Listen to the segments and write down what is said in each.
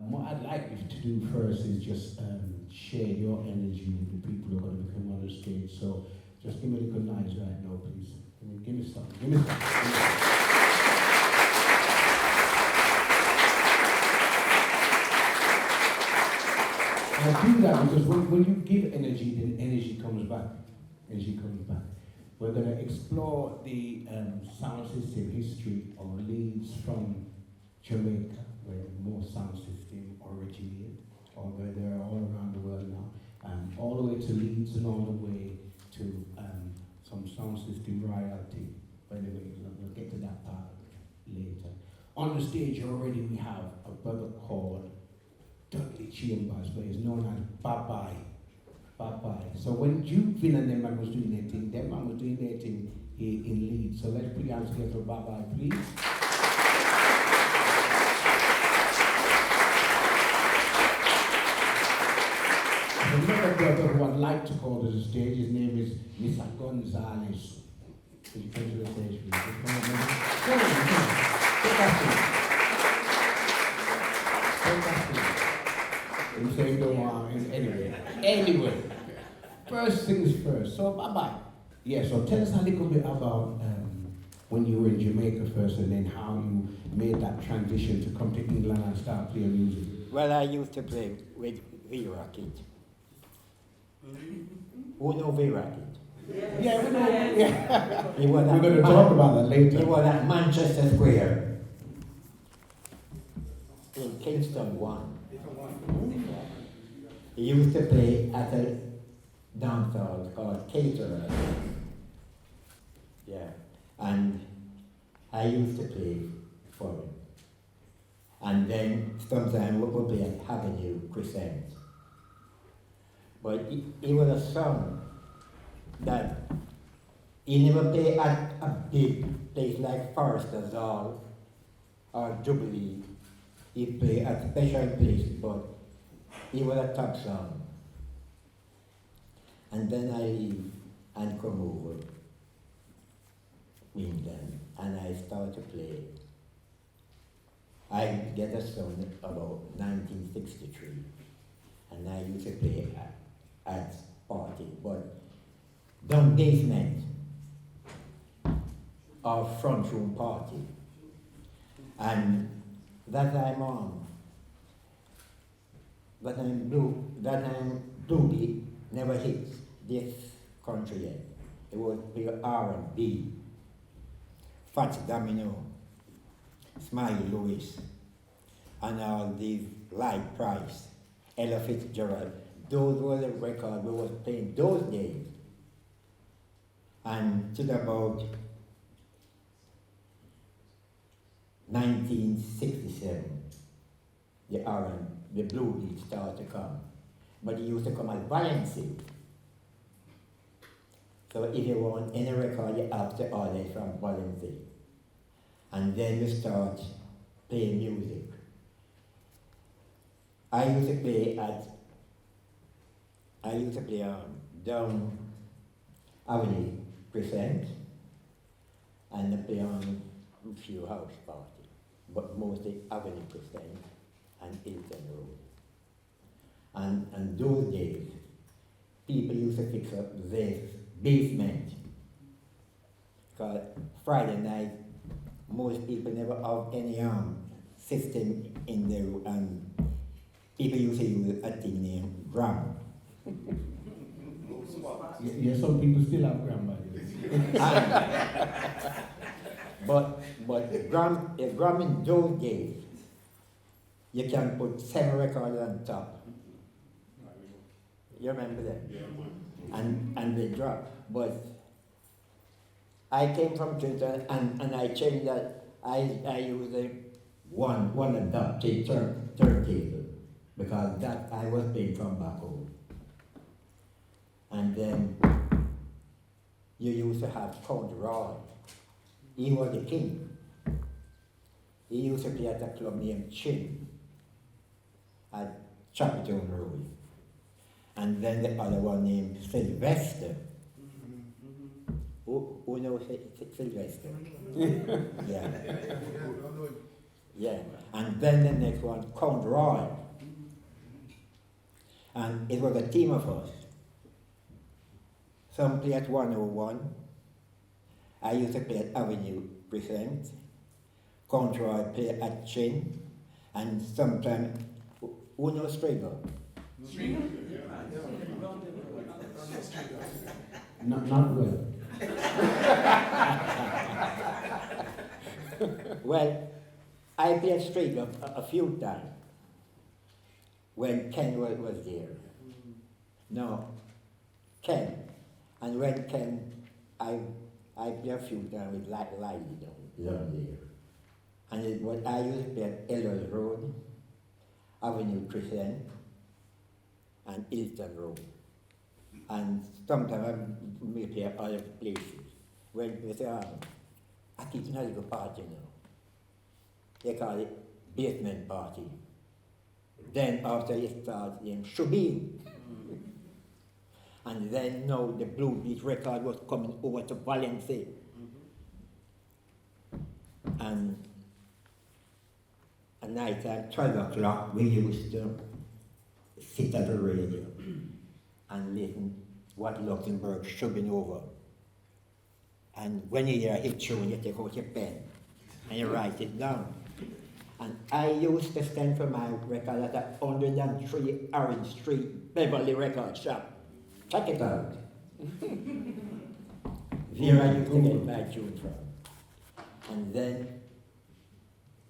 What I'd like you to do first is just share your energy with the people who are going to come on the stage. So just give me a little noise right now, please. Give me something. Give me something. I do that because when you give energy, then energy comes back. Energy comes back. We're going to explore the sound system history of Leeds from Jamaica, where most sound system originated, or where they're all around the world now, all the way to Leeds and all the way to some sound system royalty. By the way, we'll get to that part later. On the stage already we have a brother called Dudley Chambers, but he's known as Bye-Bye. Bye-Bye. So when Juvin and them man was doing their thing, them man was doing their thing here in Leeds. So let's put your hands together for Bye-Bye, please. Another brother who I'd like to call to the stage, his name is Mr. Gonzalez. Could you come to the stage, please? Come on, man. Come on. Take that seat. You say you don't want anyway. First things first. So bye-bye. Yeah, so tell us a little bit about when you were in Jamaica first and then how you made that transition to come to England and start playing music. Well, I used to play with V-Rocket. Who know V-Rocket? Yeah, we know. Yeah. We're going to talk about that later. He was at Manchester Square in Kingston 1. He used to play at a dance hall called Caterer. Yeah. And I used to play for him. And then sometimes we would play at Avenue Crescent. But he was a son that he never played at a big place like Forester's Hall or Jubilee. He played at special places, but he was a top song. And then I leave and come over England and I start to play. I get a son about 1963 and I used to play at party, but down basement or front room party. And that time Bluebeat never hit this country yet. It was pure R&B, Fats Domino, Smiley Lewis, and all these Light Price, Ella Fitzgerald. Those were the records we was playing those days. And to about 1967, the Bluebeat started to come. But it used to come as Valency. So if you want any record, you have to order it from Valency. And then you start playing music. I used to play down Avenue Crescent and I play on a few house parties, but mostly Avenue Crescent and Hilton Road. And those days, people used to fix up this basement. Because Friday night, most people never have any system in their people used to use a thing named gram. Yeah, some people still have gram by But gram in those days, you can put 7 records on top. You remember that? Yeah. And they drop. But I came from Trinidad and I changed that. I used a one adapted turntable because that I was playing from back home. And then you used to have Count Roy. He was the king. He used to play at a club named Chin at Chapitown Road. And then the other one named Sylvester. Who knows Sylvester? Yeah. Yeah. And then the next one, Count Roy. And it was a team of us. Some play at 101. I used to play at Avenue Present. Count Roy play at Chin. And sometimes, who knows Stringer? Not well. Well, I played Stringer a few times when Ken was there. No, Ken. And when Ken, I played a few times with Leeds-own there. And it was, I used to play at Ellis Road, Avenue Crescent, and Eastern Road. And sometimes I may play at other places. When they say, I think it's not a good party now. They call it basement party. Then after it starts, then Shubin. And then now the Blue Beat record was coming over to Valencia. And at night at 12 o'clock, we used to sit at the radio and listen what Luxembourg shoving over. And when you hear a hit tune, you take out your pen and you write it down. And I used to stand for my record at 103 Orange Street, Beverly Record Shop. Check it out. There I used to get my tune from. And then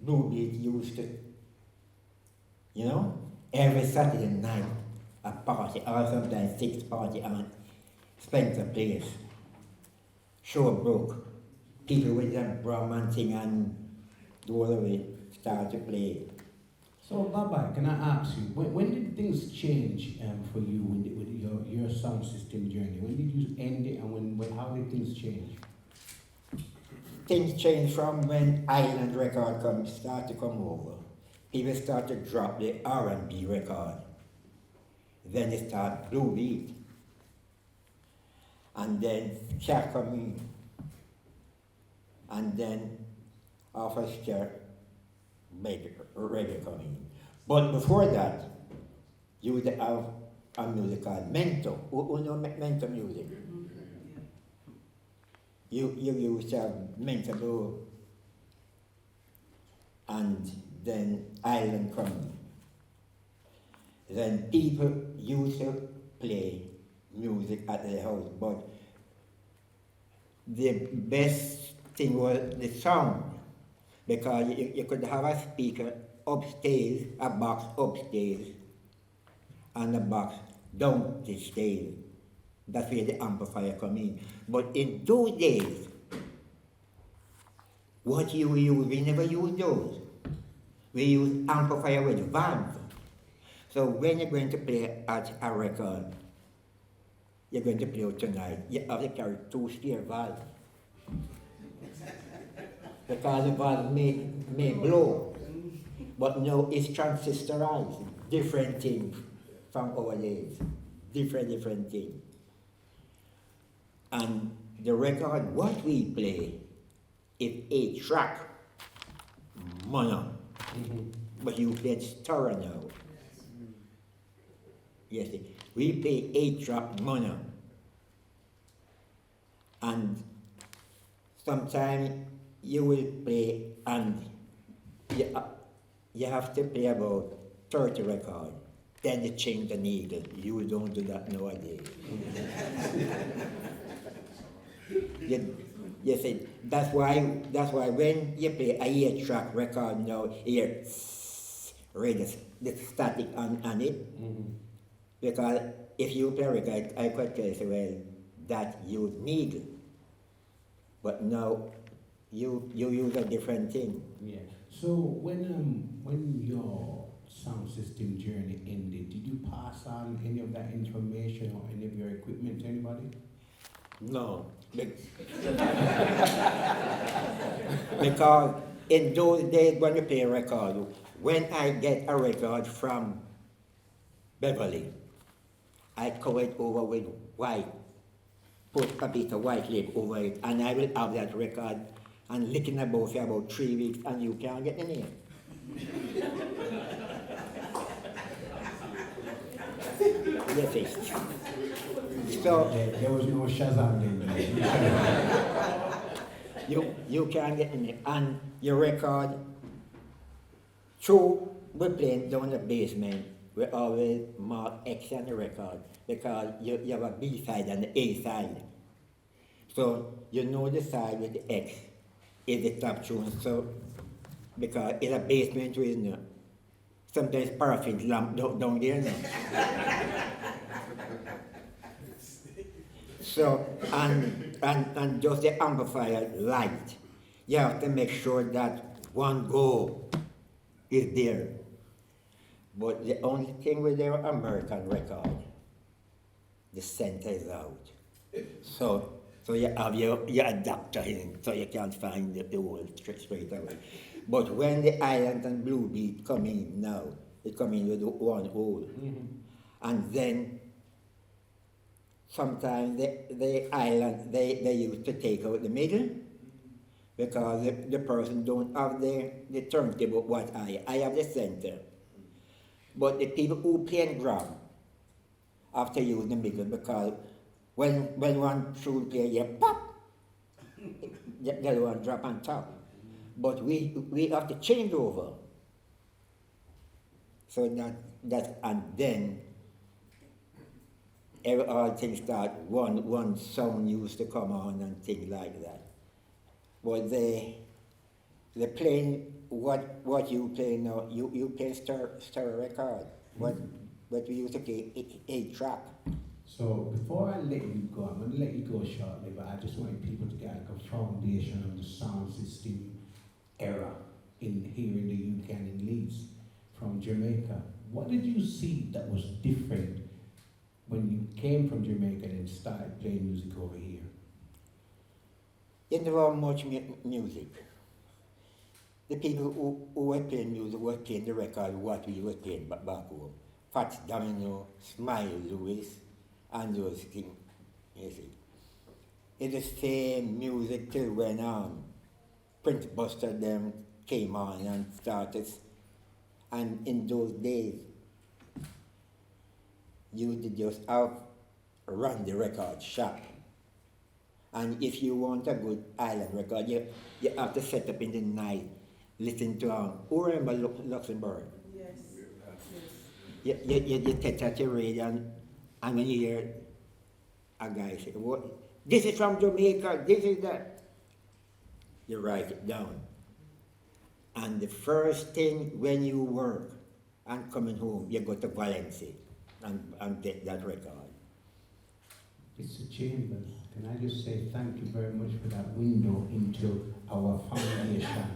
Blue Beat used to, every Saturday night, a party, or sometimes 6 party on Spencer Place. Showbrook. People with them Brahman thing and do all of it start to play. So, Baba, can I ask you, when did things change for you with your sound system journey? When did you end it, and how did things change? Things changed from when Island record start to come over. People start to drop the R&B record. Then they start Blue Beat. And then Ska come in. And then after Ska, reggae come in. But before that, you would have a music called Mento. Who know Mento music? You used to have Mento Blue. And then Island come. Then people used to play music at their house, but the best thing was the sound, because you could have a speaker upstairs, a box upstairs, and a box down the stairs. That's where the amplifier come in. But in those days, what you use, we never use those. We use amplifier with valve. So when you're going to play at a record, you're going to play out tonight, you have to carry 2-stair valve. Because the valve may blow, but no, it's transistorized. Different thing from our days. Different thing. And the record, what we play, is 8-track, mono. But you play stereo now. Yes, we play 8-track mono. And sometimes you will play, and you have to play about 30 records. Then you change the needle. You don't do that nowadays. You see, that's why when you play a 8-track record now, you hear the static on it. Because if you play a record, I could tell you, well, that you need. But now you use a different thing. Yeah. So when your sound system journey ended, did you pass on any of that information or any of your equipment to anybody? No. Because in those days when you play a record, when I get a record from Beverly, I cover it over with white, put a piece of white lip over it, and I will have that record and licking about for about 3 weeks, and you can't get any. Yes, yes. So There was no Shazam then. you can get in it, and your record, through we playing down the basement, we always mark X on the record because you have a B side and the A side. So you know the side with the X is the top tune. So because it's a basement, isn't it? Sometimes paraffin lamp down there now. So, and just the amplifier light. You have to make sure that one go is there. But the only thing with their American record, the center is out. So you have your adapter in, so you can't find the whole straight away. But when the island and blue beat come in now, it come in with one hole. Mm-hmm. And then sometimes the island, they used to take out the middle because the person don't have the turntable what I have the center. But the people who play drum have to use the middle because when one tune play, you pop, the other one drop on top. But we have to change over. So that and then all things start, one sound used to come on and things like that. But they playing what you play now, you play stereo record. What we used to play 8-track. So before I let you go, I'm going to let you go shortly, but I just want people to get like a foundation of the sound system era here in the UK and in Leeds from Jamaica. What did you see that was different when you came from Jamaica and started playing music over here? There never much music. The people who were playing music were playing the record what we were playing back home. Fats Domino, Smile Lewis, and those things. You see. It's the same music till when Prince Buster them came on and started. And in those days, you would just run the record shop. And if you want a good island record, you have to set up in the night, listen to who remember Luxembourg? Yes. You take out your radio and when you hear a guy say, "What? This is from Jamaica, this is that," you write it down. And the first thing when you work and coming home, you go to Valencia and get that record. Mr. Chambers, can I just say thank you very much for that window into our foundation.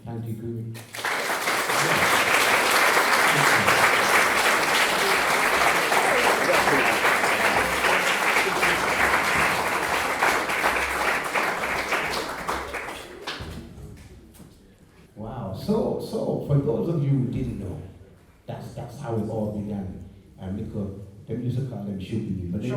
Thank you, Guru. Wow. So for those of you who didn't know, that's how it all began. Because them used to call them Shubi. But they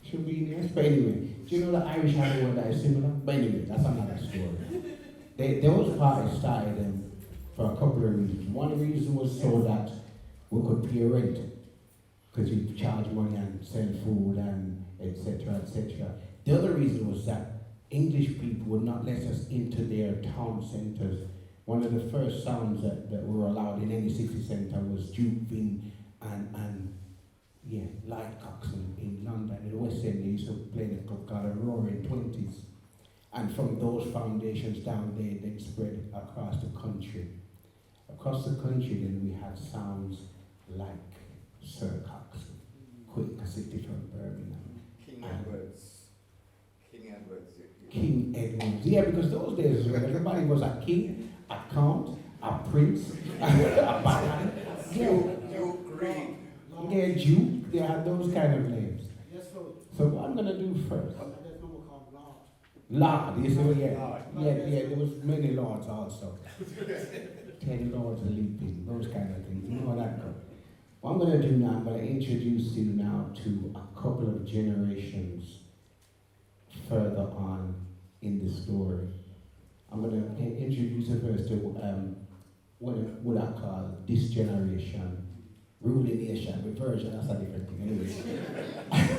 Shubi, yes. But anyway, do you know the Irish have a word that is similar? But anyway, that's another story. Those parties started for a couple of reasons. One reason was so that we could pay rent, because you charge money and sell food and etc., etc. The other reason was that English people would not let us into their town centres. One of the first sounds that were allowed in any city centre was Jupin and Lightcocks in London. In the West End, they used to play the club called the Roaring Twenties. And from those foundations down there, they spread across the country. Across the country, then we had sounds like Sir Cox, Quick City from Birmingham. King Edwards. King Edwards. Yeah, because those days when everybody was a king, a count, a prince, a baron. Duke Green. Yeah, Duke. They had those kind of names. Yes, sir. So what I'm gonna do first. There's no more called Lord, you see, yeah, there was many lords also. 10 lords leaping, those kind of things. You know that goes. What I'm gonna do now, I'm gonna introduce you now to a couple of generations further on in the story. I'm going to introduce you first to what I call this generation, ruling nation, reversion, that's a different thing. Anyway,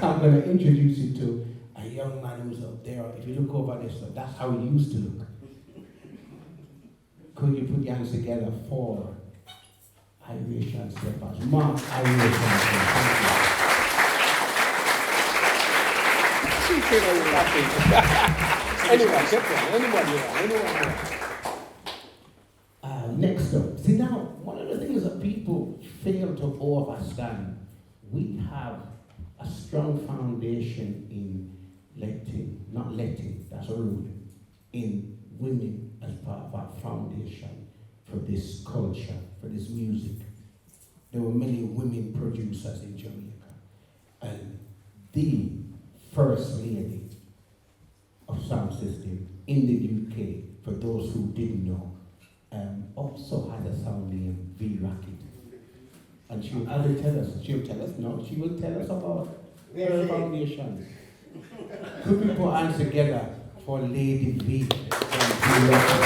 I'm going to introduce you to a young man who's up there. If you look over this, that's how he used to look. Could you put your hands together for Iration Steppas? Mark Iration. Anyone, get one. Anyone. Next up, see now, one of the things that people fail to understand, we have a strong foundation in that's a rude, in women as part of our foundation for this culture, for this music. There were many women producers in Jamaica, and the first lady of sound system in the UK, for those who didn't know, also had a sound name, V Racket. And she will tell us about her foundation. Could we put hands together for Lady V from V Racket?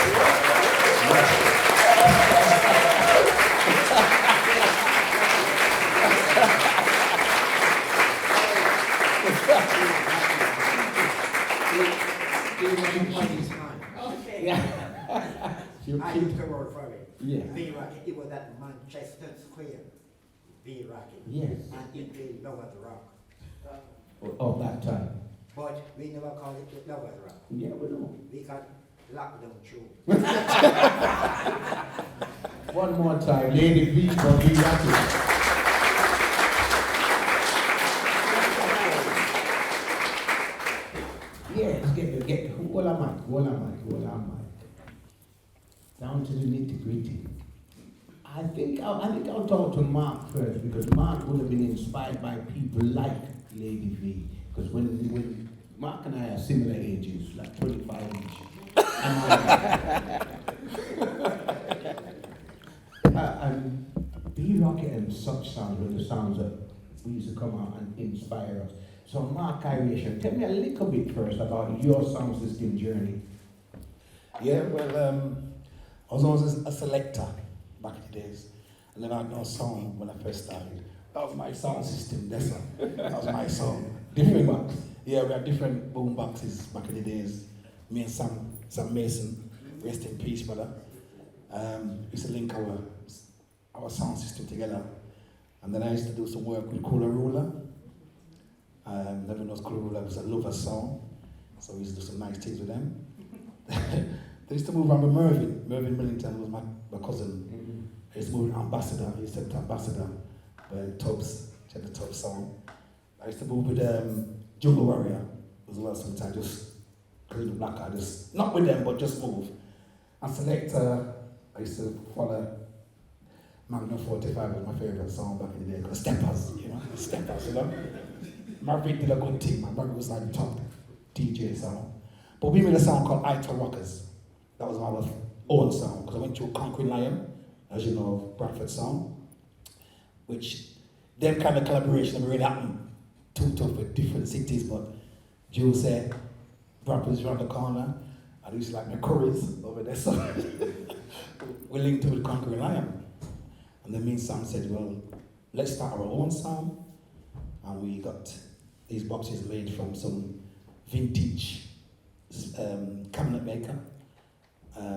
Okay. Yeah. I used to work for it. Yeah. V-Rocket, it was at Manchester Square. V-Rocket. Yes. And it played Love at the Rock. Of that time. But we never called it Love at the Rock. Yeah, we know. We called it Lockdown Show. One more time, Lady V from V Racket. Yes, get who am I? Down to the nitty-gritty. I think I'll talk to Mark first, because Mark would have been inspired by people like Lady V. Because when Mark and I are similar ages, like 25 each. And V-Rocket and such sounds were the sounds that we used to come out and inspire us. So Mark Iration, tell me a little bit first about your sound system journey. Yeah, well, I was always a selector back in the days. And then I had no song when I first started. That was my sound system, that was my song. Different box. Yeah, we had different boom boxes back in the days. Me and Sam Mason, rest in peace, brother. Used to link our sound system together. And then I used to do some work with Cooler Ruler. Never knows Cooler Ruler was a lover song. So we used to do some nice things with them. They used to move around with Mervyn. Mervyn Millington was my cousin. I used to move with Ambassador. He used to have Ambassador. Tubbs, she had the Tubbs song. I used to move with Jungle Warrior as well sometimes, just clean the black eye, just not with them, but just move. And Selector, I used to follow Magnum 45 was my favourite song back in the day, because Steppas, Steppas, Marvin did a good thing, man. Marvin was like the top DJ song. But we made a song called Ito Rockers. That was our own song, because I went to Concrete Lion, as you know, Bradford song, which them kind of collaboration never really happened too tough with different cities, but Jules said, Bradford's around the corner, and he used to like my curries over there, so we linked it with Concrete Lion. And then me and Sam said, well, let's start our own song, and we got these boxes made from some vintage cabinet maker.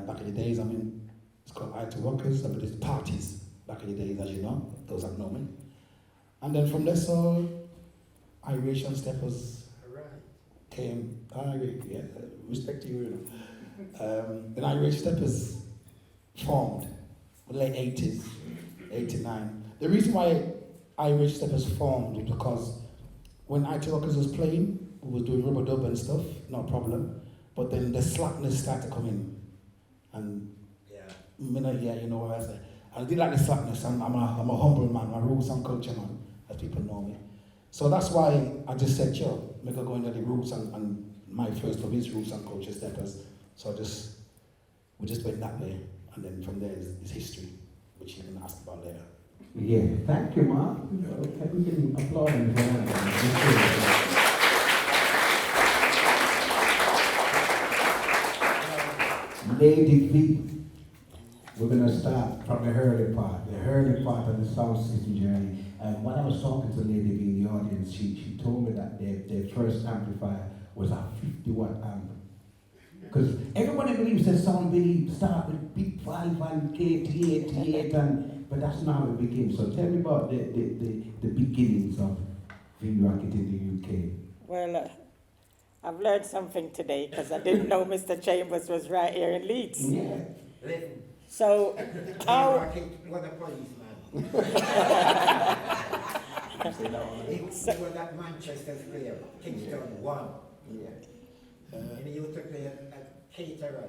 Back in the days, it's called Ito Rockers, and there's parties back in the days, as you know, those that know me. And then from there, so Iration Steppas came, respect to you, Then Iration Steppas formed in the late 80s, 89. The reason why Iration Steppas formed was because when Ito Rockers was playing, we was doing rubber dub and stuff, no problem. But then the slackness started to come in. And you know what I say. I did like the slackness. I'm a humble man, I'm a roots and culture man, as people know me. So that's why I just said, yo, make her go into the roots, and my first love is roots and culture Steppas. So we just went that way, and then from there is history, which you can ask about later. Yeah, thank you, Mark. Okay, we can applaud him for that. Lady V. We're going to start from the early part of the sound system journey. When I was talking to a lady in the audience, she told me that their first amplifier was a 50-watt amp. Because everybody believes that sound really start with big 5 and K8, but that's not how it begins. So tell me about the beginnings of V-Rocket in the UK. Well, I've learned something today because I didn't know Mr. Chambers was right here in Leeds. Yeah. Listen, So, how... he was a policeman. He was at Manchester Square, Kingston 1. Yeah. And he used to play at caterer.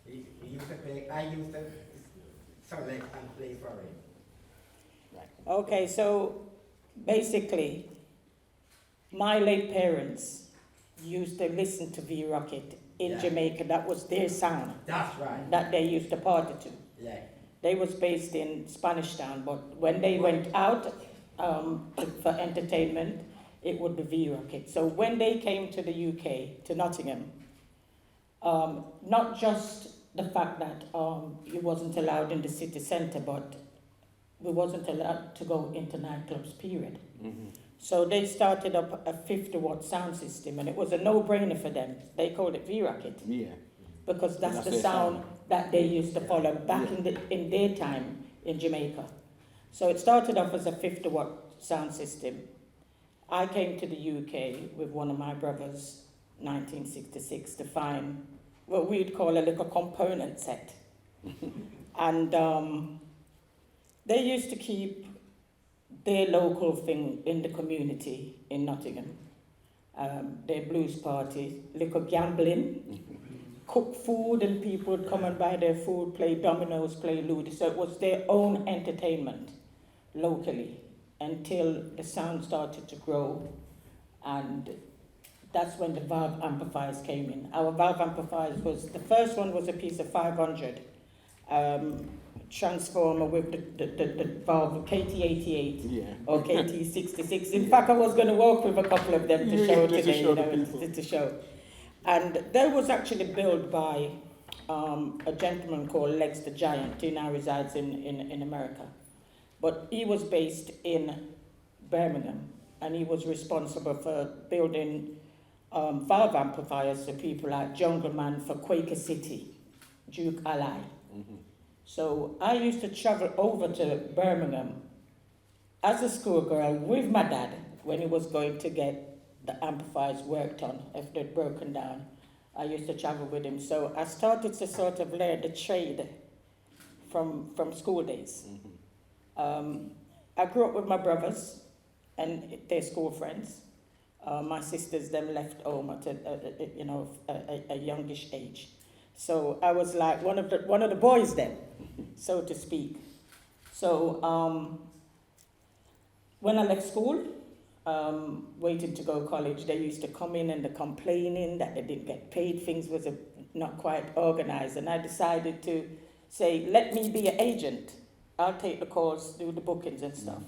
He used to play, I used to select and play for him. Okay, so basically, my late parents used to listen to V-Rocket in Jamaica. That was their sound That's right. that they used to party to. Yeah. They was based in Spanish Town, but when they went out for entertainment, it would be V-Rocket. So when they came to the UK, to Nottingham, not just the fact that it wasn't allowed in the city centre, but we wasn't allowed to go into nightclubs, period. Mm-hmm. So they started up a 50-watt sound system, and it was a no-brainer for them. They called it V-Rocket. Yeah. Because that's the their sound that they used to follow back in their time in Jamaica. So it started off as a 50-watt sound system. I came to the UK with one of my brothers, 1966, to find what we'd call a little component set. And they used to keep their local thing in the community in Nottingham. Their blues party, little gambling, cook food, and people would come and buy their food, play dominoes, play ludo. So it was their own entertainment locally until the sound started to grow, and that's when the valve amplifiers came in. Our valve amplifiers the first one was a piece of 500 transformer with the valve KT88 or KT66. In fact, I was going to work with a couple of them to show today, to show. And they was actually built by a gentleman called Lex the Giant, who now resides in America. But he was based in Birmingham, and he was responsible for building valve amplifiers for people like Jungle Man for Quaker City, Duke Ally. Mm-hmm. So I used to travel over to Birmingham as a schoolgirl with my dad when he was going to get the amplifiers worked on if they'd broken down. I used to travel with him. So I started to sort of learn the trade from school days. Mm-hmm. I grew up with my brothers and their school friends. My sisters then left home at a youngish age. So I was like one of the boys then, so to speak. So when I left school, waiting to go to college, they used to come in and they're complaining that they didn't get paid, things was not quite organized, and I decided to say, let me be an agent. I'll take the calls, do the bookings and stuff.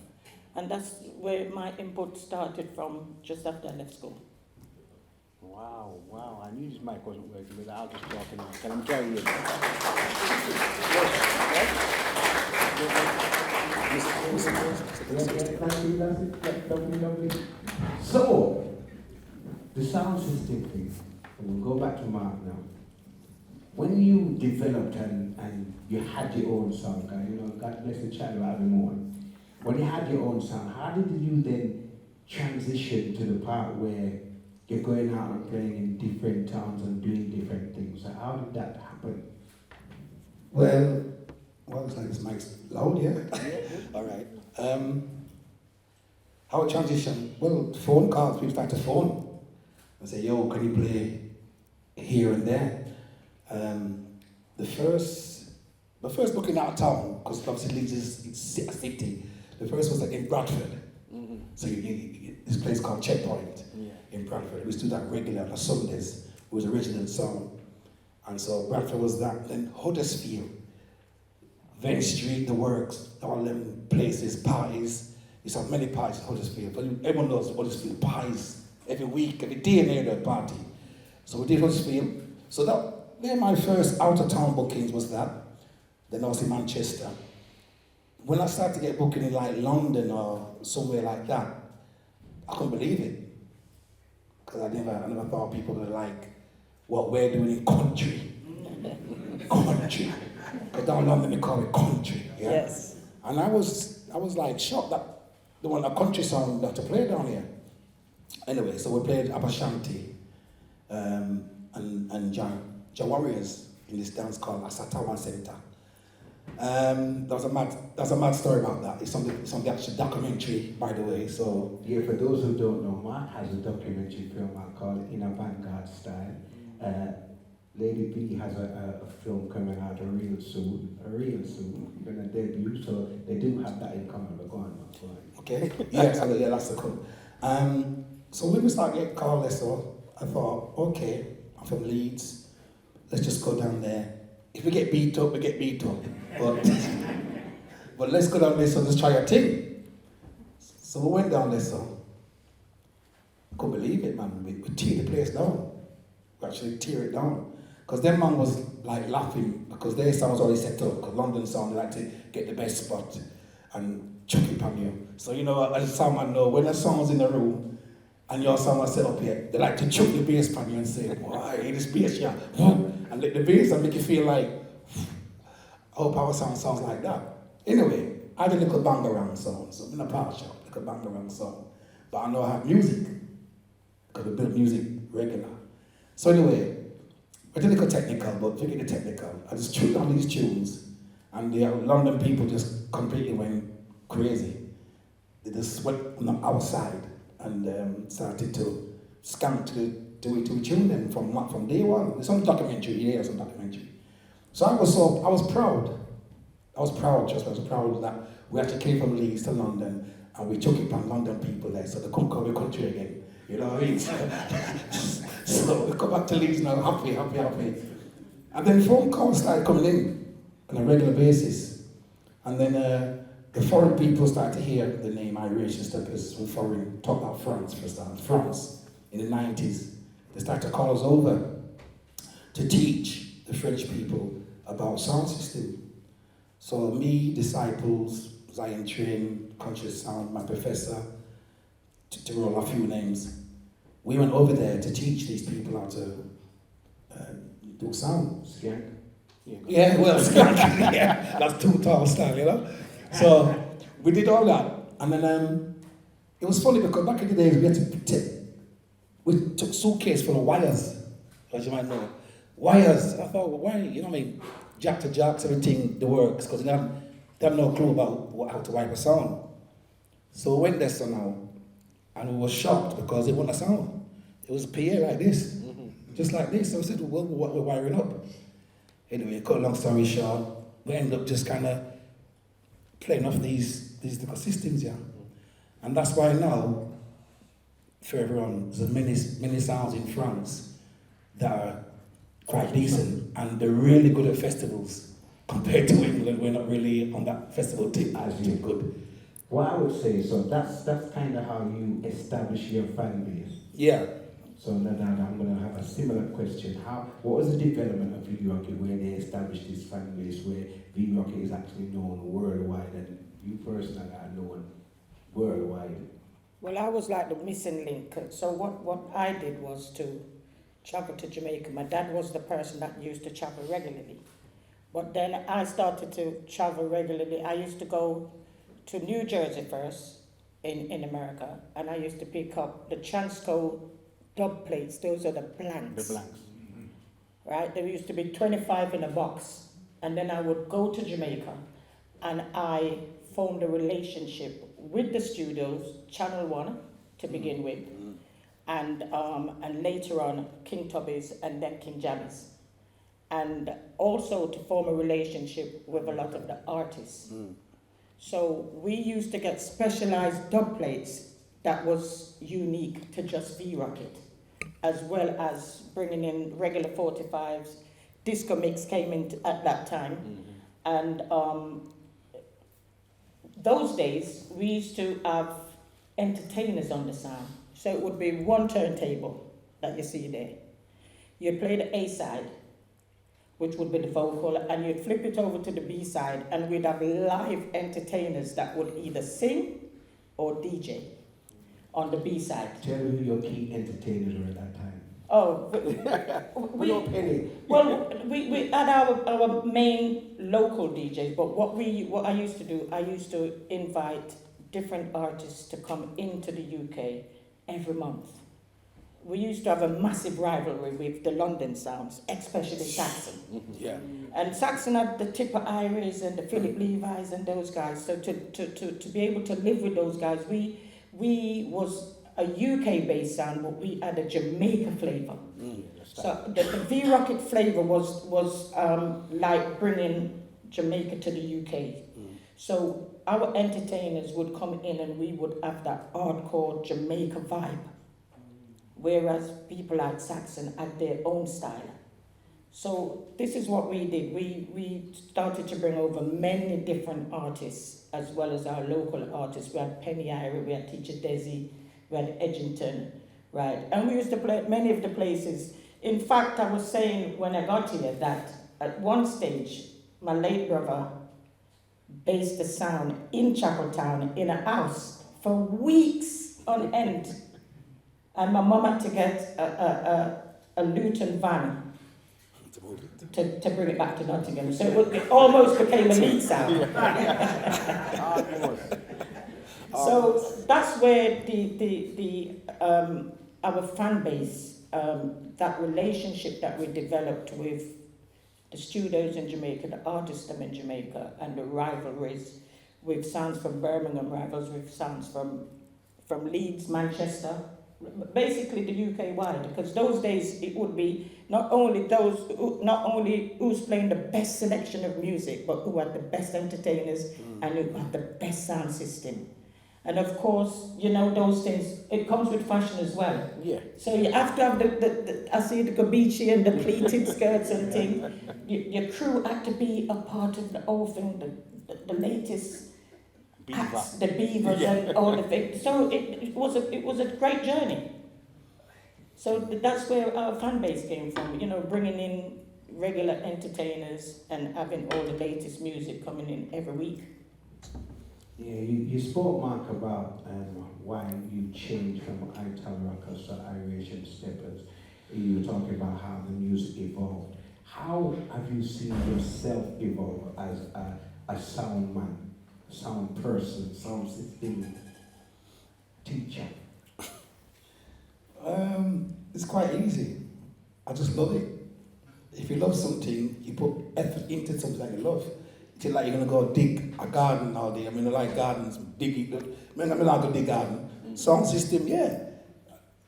And that's where my input started from just after I left school. Wow. I knew this mic wasn't working, but I'll just talk now. Can I carry it? Lovely. So, the sound system thing, and we'll go back to Mark now. When you developed and you had your own sound, God bless the child having more. When you had your own sound, how did you then transition to the part where you're going out and playing in different towns and doing different things? So how did that happen? Well, it's like this mic's loud, yeah? All right. How it transition? Well, phone calls, people start to phone and say, yo, can you play here and there? The first booking out of town, because obviously Leeds is a city, the first was in Bradford. Mm-hmm. So this place called Checkpoint in Bradford. We used to do that regularly on Sundays. It was original sound. And so Bradford was that. Then Huddersfield, Venn Street, the works, all them places, parties. You saw many parties in Huddersfield. But everyone knows Huddersfield parties every week, every day near the party. So we did Huddersfield. So that Yeah, my first out-of-town bookings was that. Then I was in Manchester. When I started to get booking in like London or somewhere like that, I couldn't believe it. Because I never thought people would like what we're doing in country. Country. Because down in London they call it country. Yeah? Yes. And I was like shocked that they want a country song that to play down here. Anyway, so we played Abashanti and Ja Warriors in this dance called Asatawan Center. There's a mad story about that. It's on the actual documentary, by the way. So Yeah, for those who don't know, Mark has a documentary film out called In a Vanguard Style. Lady B has a film coming out real soon, gonna debut, so they do have that in common, but go on, Mark, go on. okay, yeah, so yeah, that's the cool. So when we started getting called this, so I thought, okay, I'm from Leeds, let's just go down there. If we get beat up, we get beat up. But let's go down there, so let's try a thing. So we went down there, so couldn't believe it, man. We tear the place down. We actually tear it down. Because them man was like laughing because their sound was already set up. Because London sound, they like to get the best spot and chuck it on you. So you know, as a sound man know, when the sound's in the room and your sound was set up here, they like to chuck the bass on you and say, why, this bass here, and let the bass and make you feel like, I hope our sounds like that. Anyway, I had a little bangarang song, so I'm in a power shop, little bangarang song. But I know I have music, because we build music regular. So anyway, we're a little technical, but forget the technical. I just chewed on these tunes, and the London people just completely went crazy. They just went on our side and started to scam to tune them from day one. There's some documentary here, some documentary. So I was proud. I was proud that we actually came from Leeds to London and we took it from London people there, so they couldn't come to the country again. You know what I mean? So we come back to Leeds now, happy. And then phone calls started coming in on a regular basis. And then the foreign people started to hear the name Irish Steppas from foreign, talk about France for start. France in the 90s. They started to call us over to teach the French people about sound system. So me, disciples, Zion Train, Conscious Sound, my professor, to roll a few names, we went over there to teach these people how to do sound. Skank? Yeah, well, skank, yeah, that's too tall style, you know? So we did all that. And then it was funny because back in the days we took suitcase full of wires, as you might know. Wires. I thought, well, why, you know what I mean? Jack to jacks, everything, the works, because they have no clue about how to wipe a sound. So we went there now, and we were shocked because it wasn't a sound. It was a PA like this, just like this. So we said, well, what we're wiring up. Anyway, cut a long story short, we ended up just kind of playing off these little systems, yeah. And that's why now, for everyone, there's many sounds in France that are quite decent, and they're really good at festivals. Compared to England, we're not really on that festival tip as you good. What I would say, so that's kind of how you establish your fan base. Yeah. So now I'm going to have a similar question. What was the development of V-Rocket where they established this fan base where V-Rocket is actually known worldwide and you personally are known worldwide? Well, I was like the missing link. So what I did was to travel to Jamaica. My dad was the person that used to travel regularly. But then I started to travel regularly. I used to go to New Jersey first in America, and I used to pick up the Transco dub plates. Those are the blanks. The blanks. Right? There used to be 25 in a box. And then I would go to Jamaica, and I formed a relationship with the studios, Channel 1 to begin with, and later on King Tubby's and then King Jammies. And also to form a relationship with a lot of the artists. So we used to get specialized dub plates that was unique to just V-Rocket, as well as bringing in regular 45s. Disco Mix came in at that time. And those days, we used to have entertainers on the sound. So it would be one turntable that you see there. You'd play the A side, which would be the vocal, and you'd flip it over to the B-side, and we'd have live entertainers that would either sing or DJ on the B-side. Tell me who your key entertainers were at that time. Oh, we had our main local DJs, but what I used to do, I used to invite different artists to come into the UK every month. We used to have a massive rivalry with the London sounds, especially Saxon. Yeah. And Saxon had the Tipper Iries and the Philip Levis and those guys. So to be able to live with those guys, we was a UK-based sound, but we had a Jamaica flavour. So the V-Rocket flavour was like bringing Jamaica to the UK. So our entertainers would come in and we would have that hardcore Jamaica vibe. Whereas people like Saxon had their own style. So this is what we did. We started to bring over many different artists as well as our local artists. We had Penny Irie, we had Teacher Desi, we had Edgington, right? And we used to play at many of the places. In fact, I was saying when I got here that at one stage, my late brother based the sound in Chapeltown in a house for weeks on end. And my mum had to get a Luton van to bring it back to Nottingham. So it almost became a Leeds sound. So that's where our fan base, that relationship that we developed with the studios in Jamaica, the artists in Jamaica, and the rivalries with sounds from Birmingham, rivals with sounds from Leeds, Manchester, basically the UK wide, because those days it would be not only who's playing the best selection of music, but who had the best entertainers and who had the best sound system. And of course, you know, those things, it comes with fashion as well. Yeah. So you have to have I see the Gabici and the pleated skirts and things. Your crew had to be a part of the whole thing, the latest hats, the beavers and all the things. So it was a great journey. So that's where our fan base came from, you know, bringing in regular entertainers and having all the latest music coming in every week. Yeah, you spoke, Mark, about why you changed from Ital Rockers to Iration Steppas. You were talking about how the music evolved. How have you seen yourself evolve as a sound man, sound person, sound system teacher? It's quite easy. I just love it. If you love something, you put effort into something that you love. It's like you're gonna go dig a garden all day. I mean, I like gardens, dig it. I mean, I go dig garden. Sound system, yeah.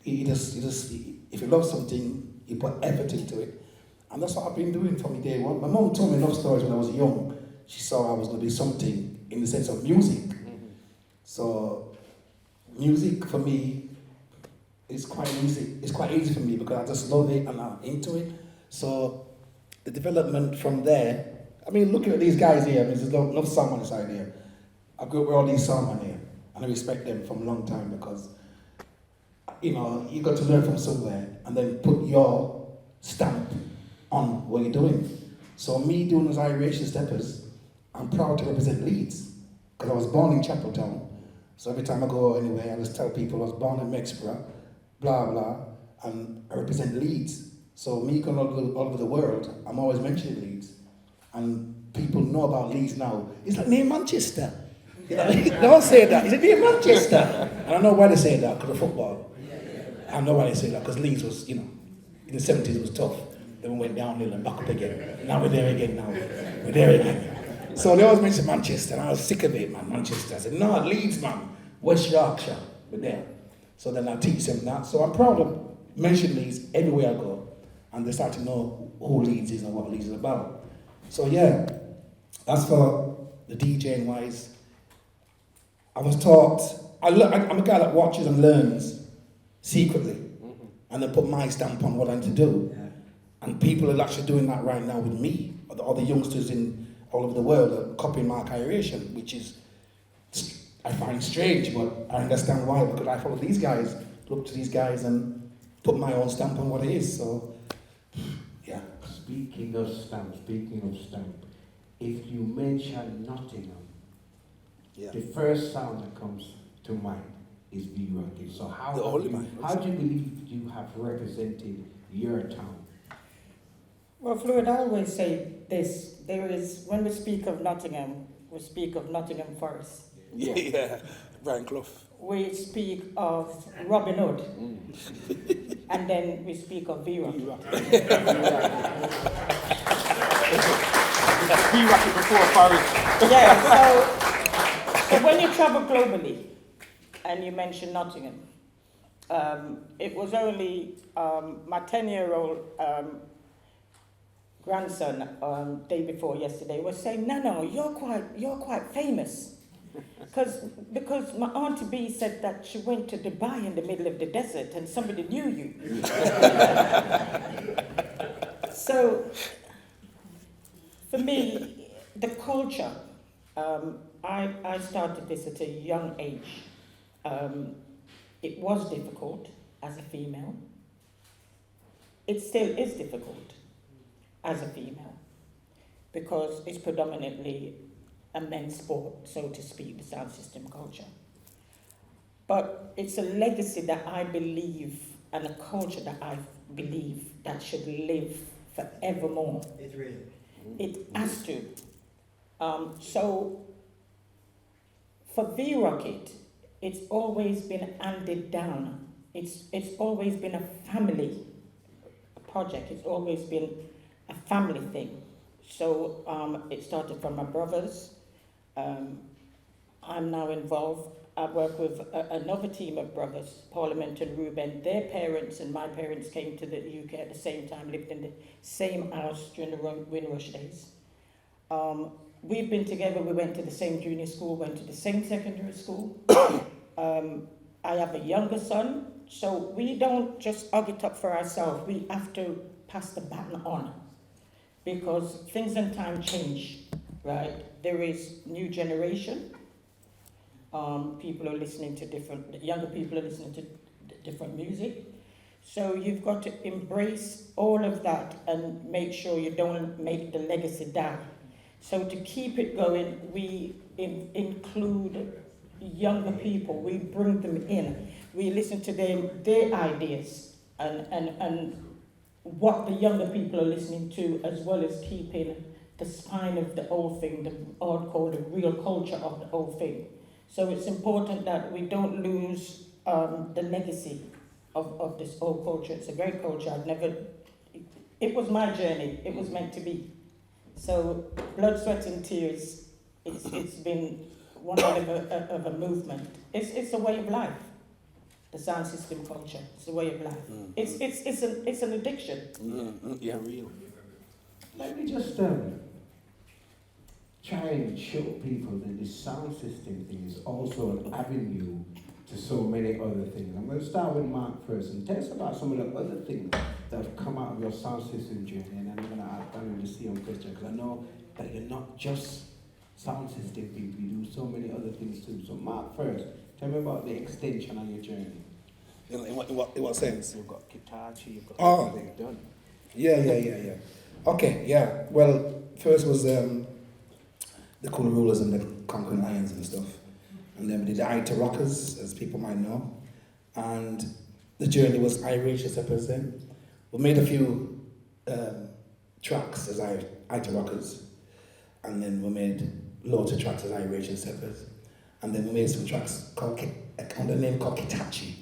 You just, if you love something, you put effort into it. And that's what I've been doing from day one. My mom told me enough stories when I was young. She saw I was going to do something in the sense of music. So, music for me is quite easy. It's quite easy for me because I just love it and I'm into it. So, the development from there, I mean, looking at these guys here, I mean, there's enough song on the side here. I grew up with all these songs on here, and I respect them from a long time because, you know, you got to learn from somewhere and then put your stamp on what you're doing. So me doing those Iration Steppas, I'm proud to represent Leeds because I was born in Chapeltown. So every time I go anywhere, I just tell people I was born in Mexborough, blah, blah, and I represent Leeds. So me going all over the world, I'm always mentioning Leeds. And people know about Leeds now. It's like near Manchester. You know, they don't say that. Is it near Manchester? And I know why they say that, because of football. I know why they say that, because Leeds was, you know, in the 70s it was tough. Then we went downhill and back up again. Now we're there again now. We're there again. So they always mention Manchester, and I was sick of it, man, Manchester. I said, no, Leeds, man. West Yorkshire. We're there. So then I teach them that. So I'm proud to mention Leeds everywhere I go. And they start to know who Leeds is and what Leeds is about. So yeah, as for the DJing wise, I was taught, I'm a guy that watches and learns secretly, and then put my stamp on what I'm to do. Yeah. And people are actually doing that right now with me. All the youngsters all over the world are copying Mark Iration, which is, I find strange, but I understand why, because I follow these guys, look to these guys and put my own stamp on what it is, so yeah. speaking of stamp, if you mention Nottingham, Yeah. the first sound that comes to mind is B-Rocket. So how do you believe you have represented your town? Well, Floyd, I always say this. When we speak of Nottingham, we speak of Nottingham Forest. Yeah. Brian Clough. We speak of Robin Hood. And then we speak of V-Rocket. B-Rocket before Forest. Yeah, so when you travel globally and you mention Nottingham, it was only my 10-year-old grandson day before yesterday was saying, no, you're quite famous. Because my Auntie B said that she went to Dubai in the middle of the desert and somebody knew you. So, for me, the culture, I started this at a young age. It was difficult as a female. It still is difficult as a female because it's predominantly a men's sport, so to speak, the sound system culture. But it's a legacy that I believe and a culture that I believe that should live forevermore. It's real. It has to. So for V-Rocket, it's always been handed down. It's always been a family project. It's always been a family thing. So it started from my brothers. I'm now involved. I work with another team of brothers, Parliament and Ruben. Their parents and my parents came to the UK at the same time, lived in the same house during the Windrush days. We've been together. We went to the same junior school, went to the same secondary school. I have a younger son, so we don't just hug it up for ourselves. We have to pass the baton on because things and time change, right? There is new generation. People are listening to younger people are listening to different music. So you've got to embrace all of that and make sure you don't make the legacy die. So to keep it going, we include younger people. We bring them in. We listen to their ideas and what the younger people are listening to, as well as keeping the spine of the whole thing, the real culture of the whole thing. So it's important that we don't lose the legacy of this whole culture. It's a great culture. It was my journey. It was meant to be. So blood, sweat and tears, it's been one of a movement. It's a way of life. The sound system culture. It's a way of life. It's an addiction. Yeah, real. Let me just try and show people that the sound system thing is also an avenue to so many other things. I'm going to start with Mark first and tell us about some of the other things that have come out of your sound system journey, and then I'm going to ask Daniel to see on question, because I know that you're not just sound system people, you do so many other things too. So Mark first, tell me about the extension of your journey. In what sense? You've got Kitachi, you've got everything done. Yeah. Okay, yeah. Well, first was the Cool Rulers and the Conquering Lions and stuff. And then we did the Ita Rockers, as people might know. And the journey was Iration, Steppas then. We made a few tracks as Ita Rockers. And then we made loads of tracks as Iration, Steppas. And then we made some tracks under the name called Kitachi.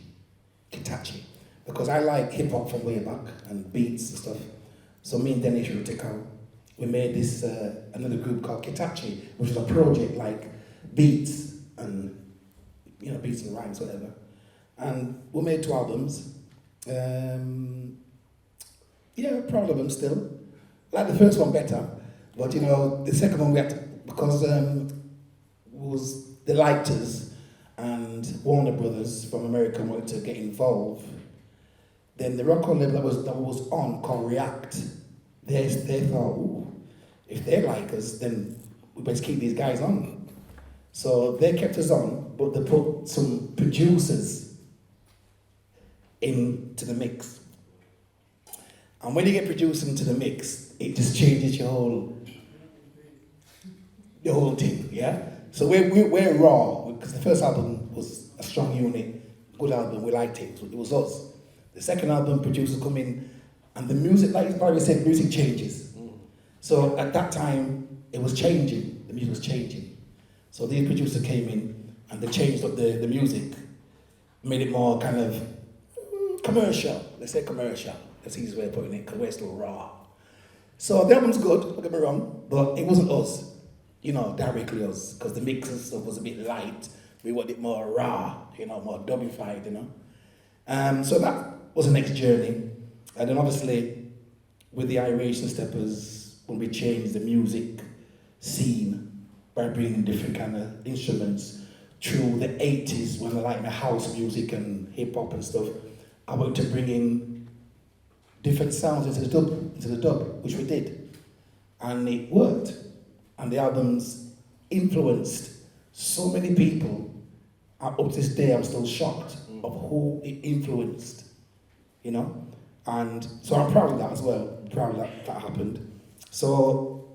Because I like hip-hop from way back and beats and stuff. So me and Dennis Rutikau, we made this another group called Kitachi, which is a project like beats and beats and rhymes, whatever. And we made 2 albums. Proud of them still. Like the first one better, but the second one we had to, because was the Lighters and Warner Brothers from America wanted to get involved. Then the record label that was on called React, they thought, ooh, if they like us, then we best keep these guys on. So they kept us on, but they put some producers into the mix. And when you get produced into the mix, it just changes the whole thing, yeah? So we're raw, because the first album was a strong unit, good album, we liked it, it was us. The second album, producers come in, and the music, like Barry said, music changes. So at that time, it was changing, the music was changing. So these producers came in, and they changed up the music, made it more kind of commercial, let's say commercial. That's the easiest way of putting it, because we're still raw. So the album's good, don't get me wrong, but it wasn't us, directly us, because the mix and stuff was a bit light. We wanted it more raw, more dubbified, So that was the next journey. And then obviously, with the Iration Steppas, when we changed the music scene by bringing different kind of instruments through the 80s, when I like my house music and hip hop and stuff, I wanted to bring in different sounds into the dub, which we did. And it worked. And the albums influenced so many people. Up to this day, I'm still shocked of who it influenced, And so I'm proud of that as well. I'm proud that happened. So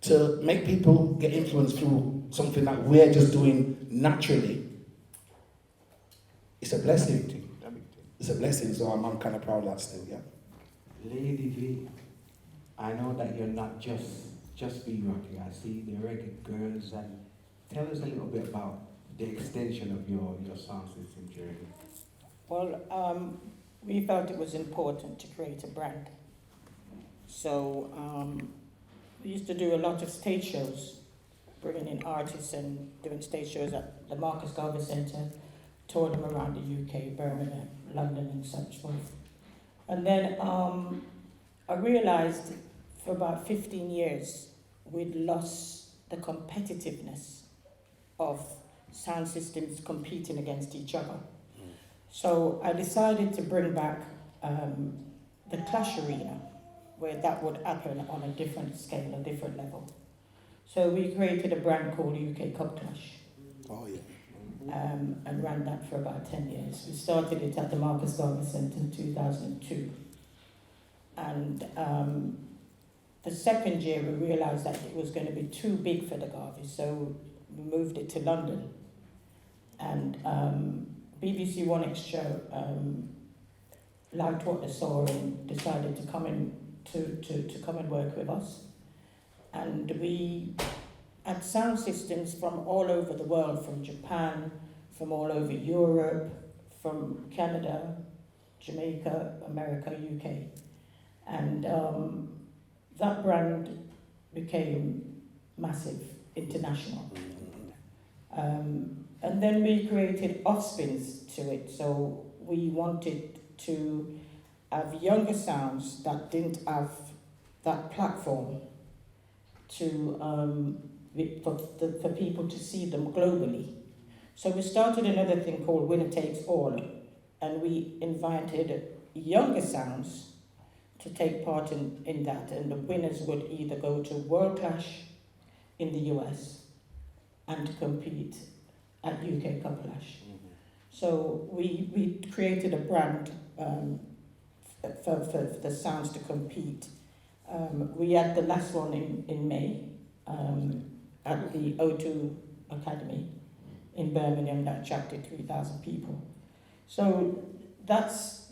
to make people get influenced through something that we're just doing naturally, it's a blessing. It's a blessing, so I'm kind of proud of that still, yeah. Lady V, I know that you're not just be rocking. I see the reggae girls, and tell us a little bit about the extension of your sound system journey. Well, we felt it was important to create a brand. So we used to do a lot of stage shows, bringing in artists and doing stage shows at the Marcus Garvey Centre, toured them around the UK, Birmingham, London and such forth. And then I realised for about 15 years we'd lost the competitiveness of sound systems competing against each other. So I decided to bring back the Clash Arena, where that would happen on a different scale, a different level. So we created a brand called UK Cup Clash. Oh, yeah. And ran that for about 10 years. We started it at the Marcus Garvey Centre in 2002. And the second year we realised that it was going to be too big for the Garvey, so we moved it to London. And BBC One Extra liked what they saw and decided to come in to come and work with us. And we had sound systems from all over the world, from Japan, from all over Europe, from Canada, Jamaica, America, UK. And that brand became massive, international. And then we created offspins to it. So we wanted to have younger sounds that didn't have that platform to for people to see them globally. So we started another thing called Winner Takes All, and we invited younger sounds to take part in that, and the winners would either go to World Clash in the US and compete at UK Cup Clash. So we created a brand for the sounds to compete. We had the last one in May at the O2 Academy in Birmingham that attracted 3,000 people. So that's,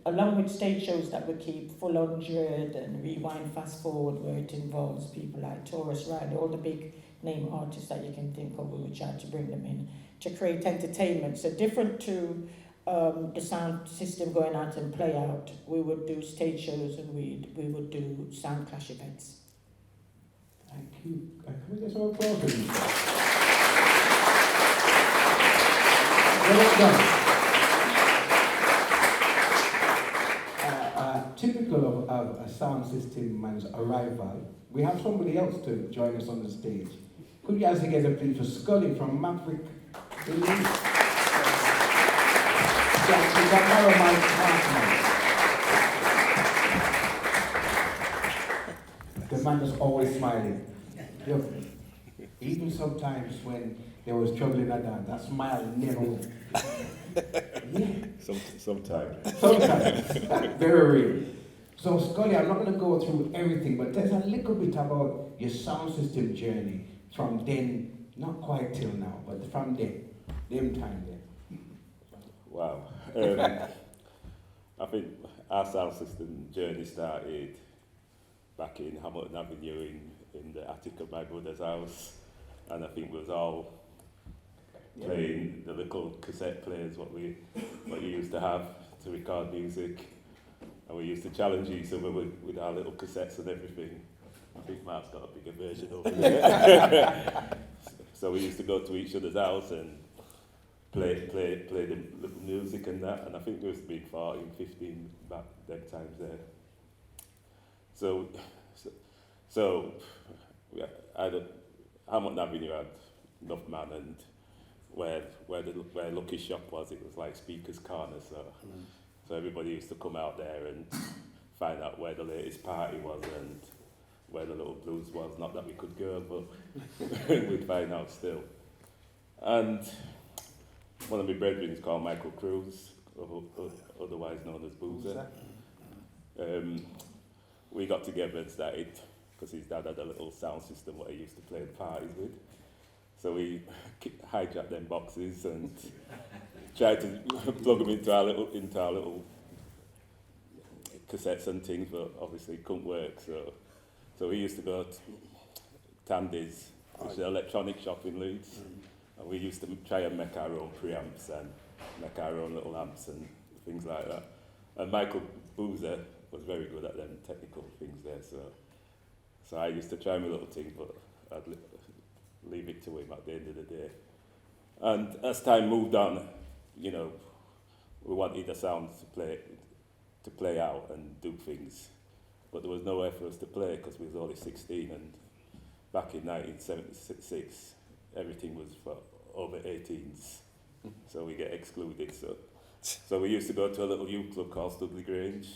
along with stage shows that we keep, Full 100 and Rewind Fast Forward, where it involves people like Taurus Riley, all the big name artists that you can think of, we try to bring them in to create entertainment. So different to the sound system going out and play out, we would do stage shows and we would do sound clash events. Thank you. Can we get some applause for you? Well done. Typical of a sound system man's arrival, we have somebody else to join us on the stage. Could you guys together please for Skully from Maverick? The man is always smiling. Look, even sometimes when there was trouble in that smile never went. Yeah. Sometimes. Sometimes. Very real. So Skully, I'm not going to go through everything, but there's a little bit about your sound system journey from then, not quite till now, but from then, them time then. Wow. I think our sound system journey started back in Hamilton Avenue in the attic of my brother's house, and I think we was all playing the little cassette players what you used to have to record music, and we used to challenge each other with our little cassettes and everything. I think Mark's got a bigger version over there. So we used to go to each other's house and play the little music and that, and I think there used to be 14, 15 back them times there. So Hamilton Avenue had enough man, and where Lucky's shop was, it was like Speaker's Corner, so everybody used to come out there and find out where the latest party was and where the little blues was. Not that we could go, but we'd find out still. And one of my brethren is called Michael Cruz, otherwise known as Boozer. We got together and started, because his dad had a little sound system what he used to play at parties with. So we hijacked them boxes and tried to plug them into our little cassettes and things, but obviously it couldn't work. So we used to go to Tandy's, which is an electronic shop in Leeds, and we used to try and make our own preamps and make our own little amps and things like that. And Michael Boozer was very good at them technical things there, so I used to try my little thing, but I'd leave it to him at the end of the day. And as time moved on, you know, we wanted the sound to play out and do things, but there was nowhere for us to play because we was only 16, and back in 1976 everything was for over 18s, so we get excluded. So we used to go to a little youth club called Studley Grange.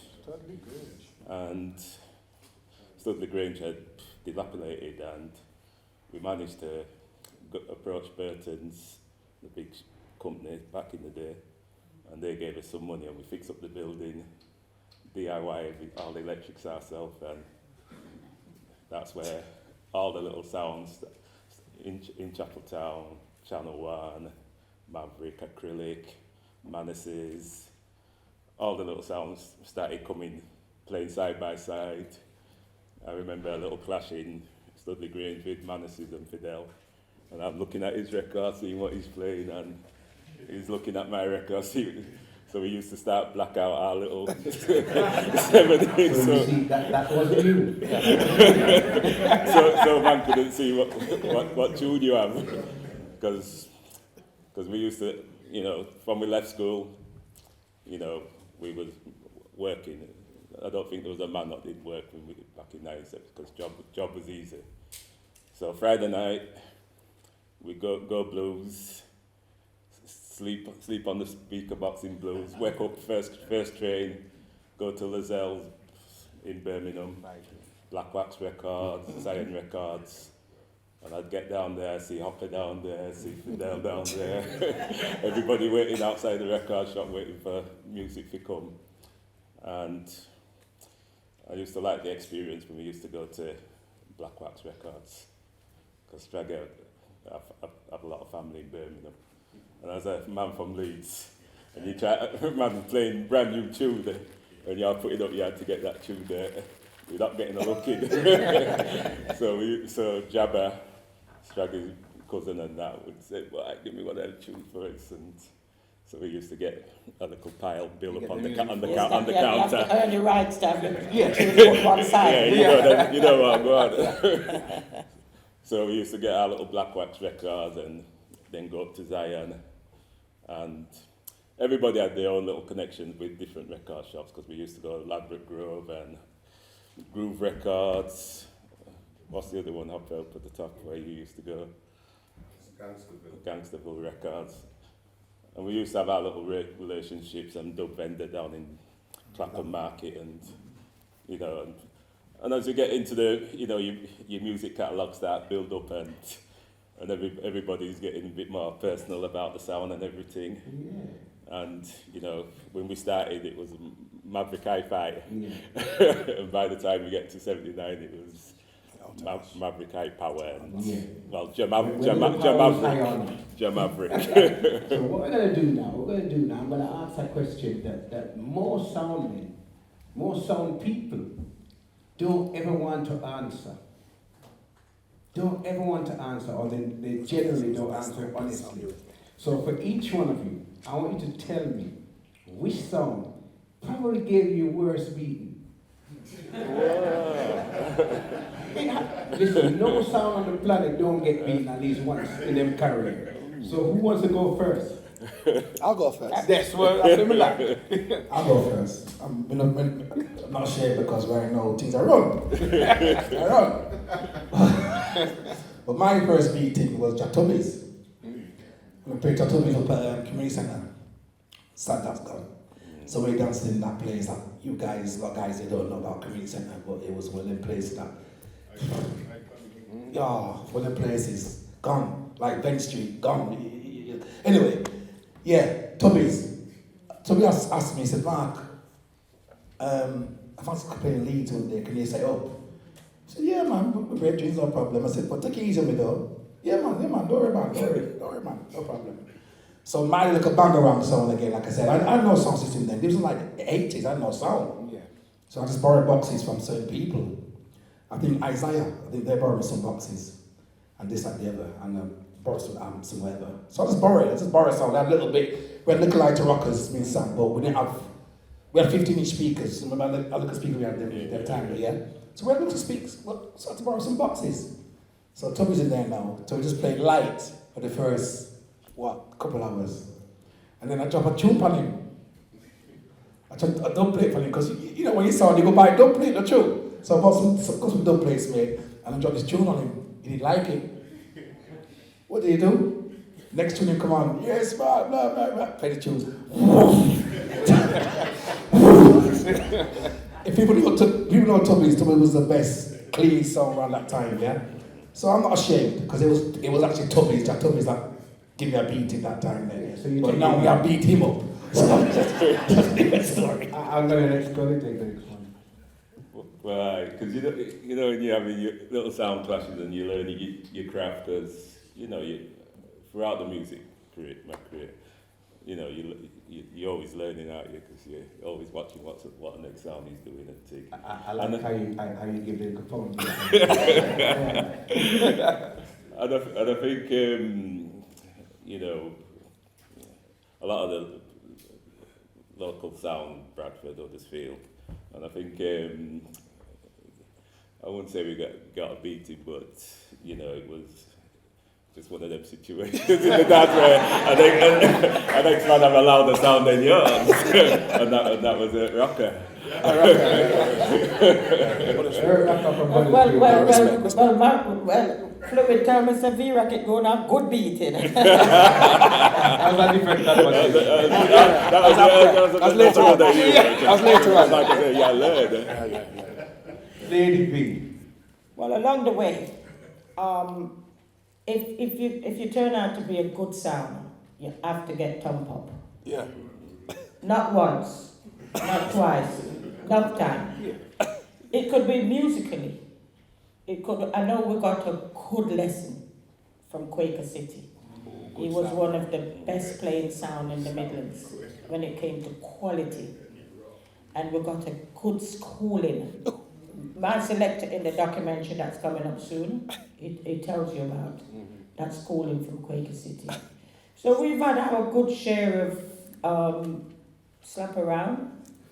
And Studley Grange had dilapidated, and we managed to approach Burton's, the big company back in the day, and they gave us some money and we fixed up the building, DIY all the electrics ourselves, and that's where all the little sounds in Chapeltown, Channel 1, Maverick, Acrylic, Manassas, all the little sounds started coming, playing side by side. I remember a little clash in Studley Grange with Manassas and Fidel, and I'm looking at his record, seeing what he's playing, and he's looking at my record, so we used to start black out our little 70s. So you see, that wasn't you. so man couldn't see what tune you have, because we used to, you know, when we left school, you know, we was working. I don't think there was a man that did work when we, back in 96, because job was easy. So Friday night, we go blues, sleep on the speaker box in blues, wake up first train, go to Lazelle's in Birmingham, Black Wax Records, Zion Records, and I'd get down there, see Hopper down there, see Fidel down there, everybody waiting outside the record shop waiting for music to come. And I used to like the experience when we used to go to Black Wax Records, because Stragger have a lot of family in Birmingham. And as a man from Leeds, and you try, man playing brand new tune, and you're putting up your hand to get that tune there, you're not getting a look in. so Jabba, Stragger's cousin and that, would say, well, give me one of them tunes for us. And so we used to get a little pile built up on the counter. You have to earn your rights to have to one side. Yeah, you know what I'm going. So we used to get our little Black Wax records and then go up to Zion. And everybody had their own little connections with different record shops, because we used to go to Ladbroke Grove and Groove Records. What's the other one up at the top where you used to go? Gangsterville Records. And we used to have our little relationships and dub vendor down in Clapham Market, and you know, and as you get into the, you know, your music catalogue start build up, and everybody's getting a bit more personal about the sound and everything. Yeah. And you know, when we started, it was Maverick Hi-Fi, Yeah. and by the time we get to 79, it was Maverick High Power, and well, Jamaverick. So what we're going to do now, I'm going to ask a question that more sound people don't ever want to answer. Don't ever want to answer, or they generally don't answer honestly. So for each one of you, I want you to tell me which sound probably gave you worse beating. Listen, no sound on the planet don't get beaten at least once in their career. So who wants to go first? I'll go first. That's what I'm like. I'll go first. I'm not ashamed because right now things are wrong. They're wrong. But my first meeting was Jatubbies. We played Jatubbies up at Community Centre. Sad that's gone. So we danced in that place that you guys, a lot of guys, they don't know about Community Centre, but it was one of them places that, one of the places, gone, like Venn Street, gone. Anyway, yeah, Tubbies asked me, he said, Mark, I fancy playing Leeds one day, can you set up? I said, yeah man, we break drinks, no problem. I said, but take it easy on me though. Yeah man, don't worry man, no problem. So my little band around sound again, like I said, I had no sound system then. This was like the 80s, I had no sound. Yeah. So I just borrowed boxes from certain people. I think Isaiah, they borrowed some boxes, and this and the other, and borrowed some amps and whatever. So I just borrowed sound, I had a little bit, we had little lighter rockers, me and Sam, but we had 15-inch speakers. Remember how little speakers we had that time, yeah? So we had little speakers, so I had to borrow some boxes. So Toby's in there now, so we just played light for the first, couple hours. And then I drop a tune on him. I don't play it for him, because you know when you sound, you go buy, don't play it, the tune. So I bought some dub plates made, and I dropped this tune on him. He didn't like it. What did he do? Next tune, come on. Yes, man, blah, blah, blah. Play the tune. If people know Tubby's was the best, clean song around that time, yeah? So I'm not ashamed, because it was actually Tubby's that give me a beating that time there. So but now we have beat him up. So that's a different story. I'm going to let Skully take the next one. Well, because you know when you're having your little sound clashes and you're learning your craft as, you know, throughout the music career, my career, you know, you're always learning, aren't you? Because you're always watching what the next sound he's doing and taking. I like how you give the phone. And I think, you know, a lot of the local sound, Bradford, Huddersfield, and I think, I wouldn't say we got a beating, but, you know, it was just one of them situations in the dance where I think man have a louder sound than yours, and that was a rocker. Well, Fluid tell me say V-Racket going on good beating. That was a different That was later on. Like I said, yeah, learn. Lady B. Well, along the way, if you turn out to be a good sound, you have to get thumb up. Yeah. Not once, not twice, enough time. It could be musically. I know we got a good lesson from Quaker City. He was one of the best playing sound in the Midlands when it came to quality. And we got a good schooling. My selector in the documentary that's coming up soon, it tells you about that schooling from Quaker City. So we've had our good share of slap around,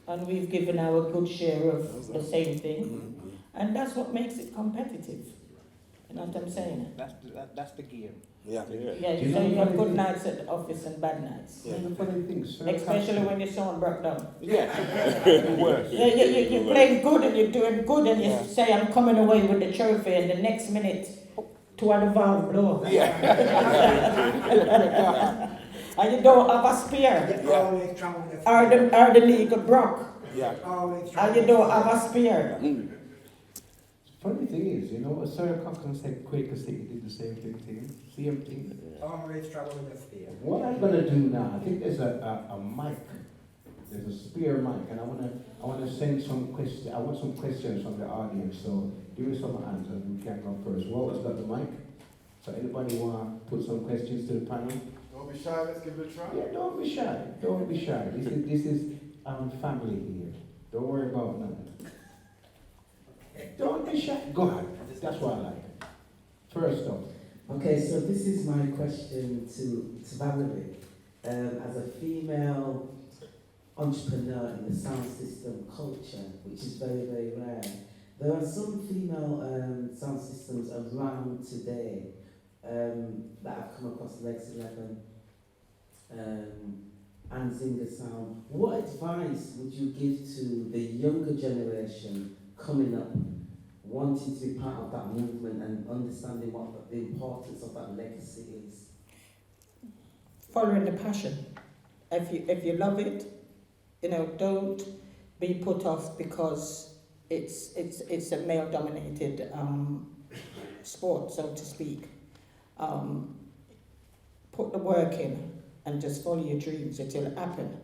and we've given our good share of the same thing. And that's what makes it competitive. You know what I'm saying? That's the gear. Yeah. Yeah, so you have good nights at the office and bad nights. Yeah. The funny thing, Especially when your son broke down. Yeah. Worse. Yeah, you're playing good and you're doing good and you say, I'm coming away with the trophy, and the next minute, to a valve blow. Yeah. And you don't have a spear. Or the legal broke. Yeah. And you don't have a spear. Funny thing is, you know, Sarah Cochran said Quaker City did the same thing to him. Same thing. Always trouble with the spear. What I'm gonna do now, I think there's a mic. There's a spare mic, and I wanna send some questions. I want some questions from the audience. So give me some answers. We can go first. Walwyn's got the mic. So anybody wanna put some questions to the panel? Don't be shy, let's give it a try. Yeah, don't be shy. Don't be shy. This is family here. Don't worry about nothing. Don't be shy. Go ahead. That's what I like. First off. Okay, so this is my question to Valerie. As a female entrepreneur in the sound system culture, which is very, very rare, there are some female sound systems around today that have come across Leeds-own and Zinger Sound. What advice would you give to the younger generation coming up, wanting to be part of that movement and understanding what the importance of that legacy is? Following the passion. If you love it, you know, don't be put off because it's a male-dominated sport, so to speak. Put the work in and just follow your dreams. It'll happen.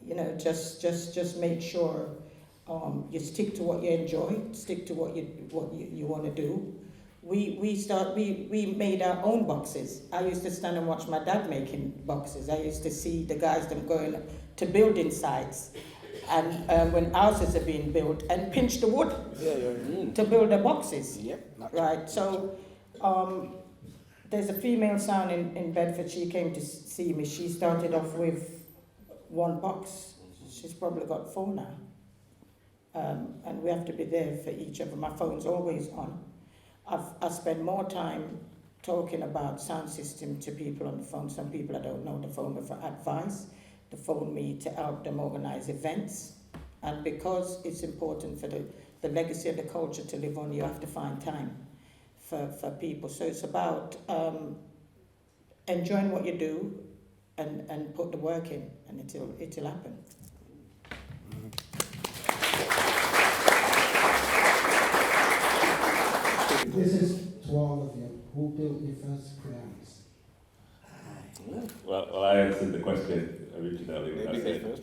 You know, just make sure you stick to what you enjoy, stick to what you want to do. We made our own boxes. I used to stand and watch my dad making boxes. I used to see the guys them going to building sites, and when houses are being built, and pinch the wood to build the boxes. Yep. Right. So there's a female sound in Bedford. She came to see me. She started off with one box. She's probably got 4 now. And we have to be there for each other. My phone's always on. I spend more time talking about sound system to people on the phone. Some people I don't know the phone me for advice. They phone me to help them organise events. And because it's important for the legacy of the culture to live on, you have to find time for people. So it's about enjoying what you do and put the work in, and it'll happen. This is to all of you. Who built your first preamps? Well, I answered the question originally when I said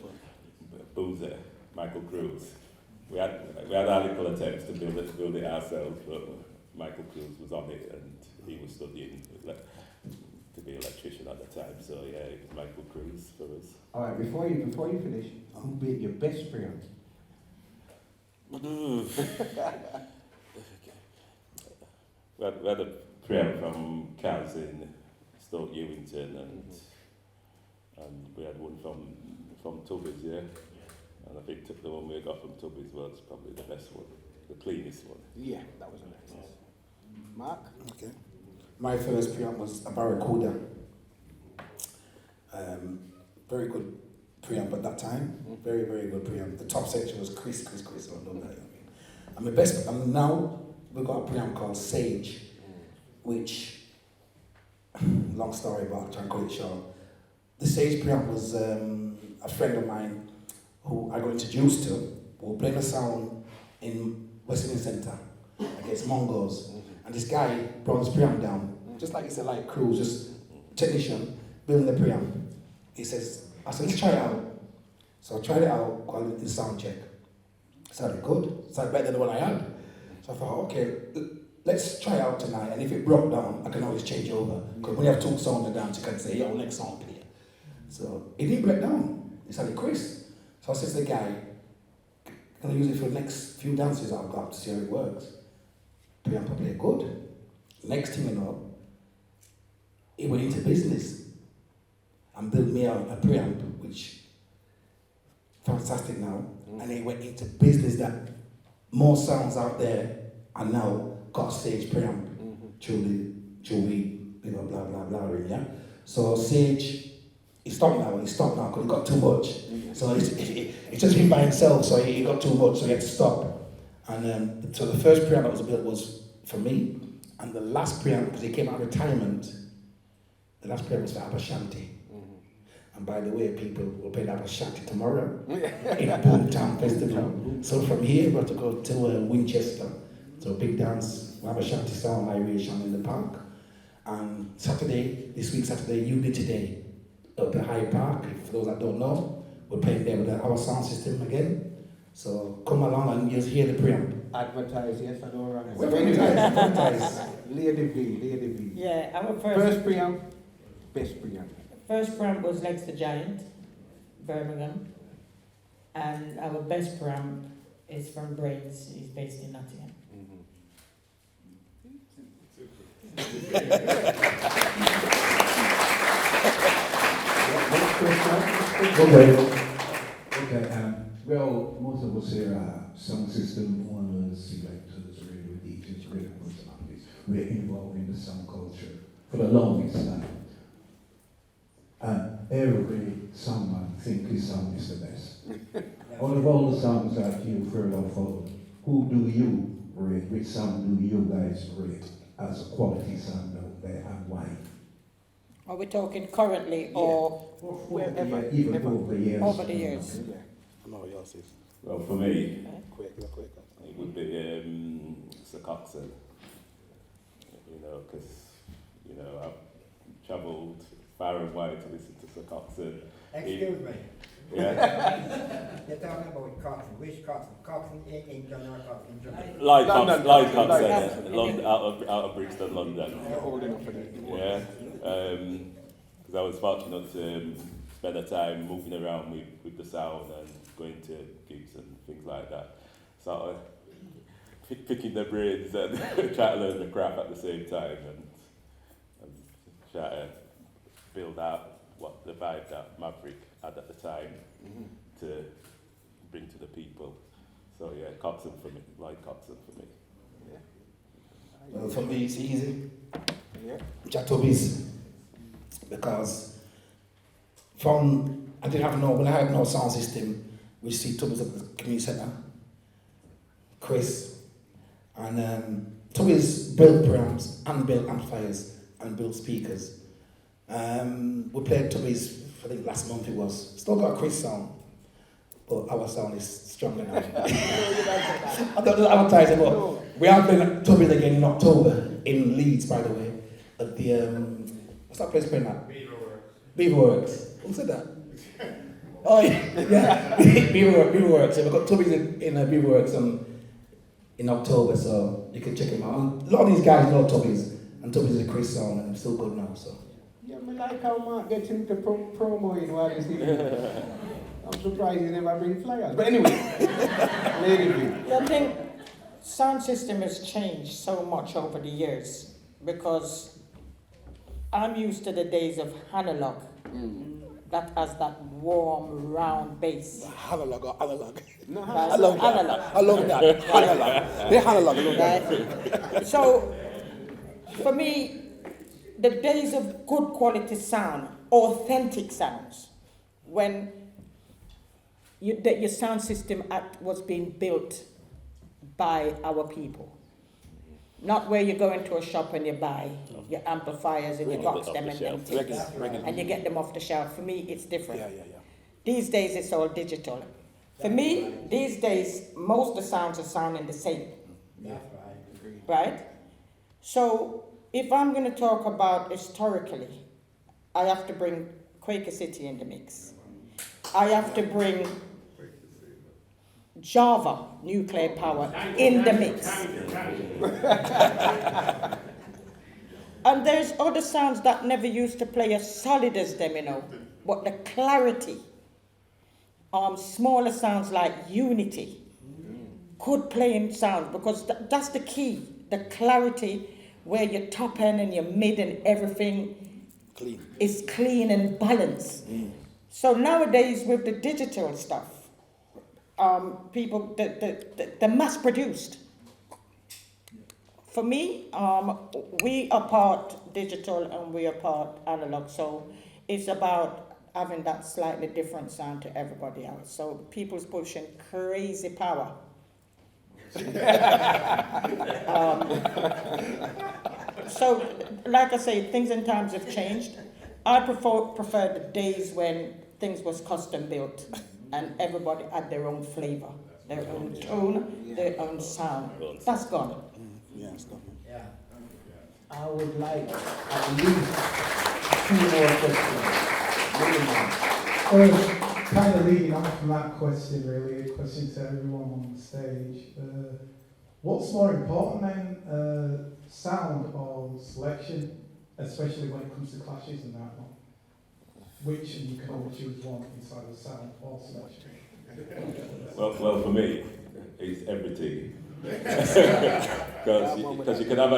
Boozer, Michael Cruz. We had our little attempts to build it ourselves, but Michael Cruz was on it and he was studying to be an electrician at the time. So yeah, it was Michael Cruz for us. All right, before you finish, who built your best preamp? We had a preamp from Kaz in Stoke Ewington, and we had one from Tubby's, yeah. And I think the one we got from Tubby's was probably the best one, the cleanest one. Yeah, that was nice. Mark? Okay. My first preamp was a Barracuda. Very good preamp at that time. Very, very good preamp. The top section was Chris, I don't know that. And my best, now we've got a preamp called Sage, which, long story, but I'll try and cut it short. The Sage preamp was a friend of mine who I got introduced to. We were playing a sound in West Indian Centre against Mongols. And this guy brought his preamp down, just like it's a light crew, just technician, building the preamp. He says, I said, let's try it out. So I tried it out, got it in sound check. It sounded good, it sounded better than the one I had. So I thought, okay, let's try it out tonight, and if it broke down, I can always change over. Because when you have 2 sound down, you can say, yo, next song play. So it didn't break down, it sounded crisp. So I said to the guy, can I use it for the next few dances I've got to see how it works? Preamp play good. Next thing you know, he went into business and built me a preamp, which fantastic now. And he went into business that more sounds out there are now got Sage preamp through blah blah blah blah, yeah. So Sage, he stopped now because he got too much. So it's just him by himself, so he got too much, so he had to stop. And so the first preamp that was built was for me, and the last preamp, because he came out of retirement, the last preamp was for Abba Shanti. And by the way, people will play that shanty tomorrow in Boomtown Festival. So from here, we're to go to Winchester. So big dance, we have a shanty song, Iration in the park. And Saturday, this week Saturday, Unity Day, at the High Park. For those that don't know, we're playing there with our sound system again. So come along and just hear the preamp. Advertise, yes, I know, right? We're advertise. Lady V. Yeah, our First preamp, best preamp. first preamp was Legs the Giant, Birmingham, and our best preamp is from Brains. He's based in Nottingham. Okay, well, most of us here are sound system owners, selectors, radio DJs, radio personalities. We're involved in the sound culture for the longest time. And every songman thinks his sound is the best. Out of all the songs that you've heard of, who do you rate? Which song do you guys rate as a quality sound out there, and why? Are we talking currently or wherever? Yeah, even over the years. Over the years. I know what yours is. Well, for me, Quick. it would be Sir Coxon. You know, because, you know, I've travelled far and wide to listen to Sir Coxon. Excuse me. Yeah? You're talking about Coxon. Which Coxon? Coxon in England or Coxon in Jamaica? Light London. Coxon, out of Brixton, London. You're old enough for that. Yeah, because I was fortunate to spend a time moving around with the sound and going to gigs and things like that. So picking their brains and trying to learn the craft at the same time and try to build out what the vibe that Maverick had at the time to bring to the people. So yeah, Coxon for me, like Coxon for me. Well, for me, it's easy. Yeah. Jatobi's, because when I had no sound system, we see Tubby's at the community centre, Chris, and Tubby's built preamps and built amplifiers and built speakers. We played Tubby's, I think last month it was. Still got a Chris sound, but our sound is stronger now. I don't know advertising, but we are playing Tubby's again in October in Leeds, by the way, at the what's that place playing at? Beaverworks. Who said that? Oh yeah, Beaverworks. Yeah, we've got Tubby's in Beaverworks in October, so you can check him out. And a lot of these guys know Tubby's, and Tubby's is a Chris song, and I'm still good now. So. Yeah, I like how Mark gets into promoing while he's here. I'm surprised he never bring flyers. But anyway, Lady V. I think sound system has changed so much over the years because I'm used to the days of analog that has that warm, round bass. Analog or analog? No, I love that. Analog. I love that. Analog. They're analog. I love that. Right? So, for me, the days of good quality sound, authentic sounds, when your sound system was being built by our people. Not where you go into a shop and you buy your amplifiers and you box them and them things, and you get them off the shelf. For me, it's different. Yeah. These days, it's all digital. For me, these days, most of the sounds are sounding the same. That's right. Right? So, if I'm going to talk about historically, I have to bring Quaker City in the mix. I have to bring Java, nuclear power, in the mix. And there's other sounds that never used to play as solid as them, but the clarity. Smaller sounds like Unity could play in sounds because that's the key, the clarity where your top end and your mid and everything is clean and balanced. So nowadays with the digital stuff, people, the mass produced. For me, we are part digital and we are part analog, so it's about having that slightly different sound to everybody else. So people's pushing crazy power. So, like I say, things and times have changed. I prefer the days when things was custom built and everybody had their own flavour, their own tone, their own sound. That's gone. Yeah, it's gone. Yeah. I would like at least 2 more questions. Kind of leading on from that question, really, a question to everyone on the stage. What's more important then, sound or selection, especially when it comes to clashes and that one? Which, and you can only choose one inside of sound or selection. Well, for me, it's everything. Because you can have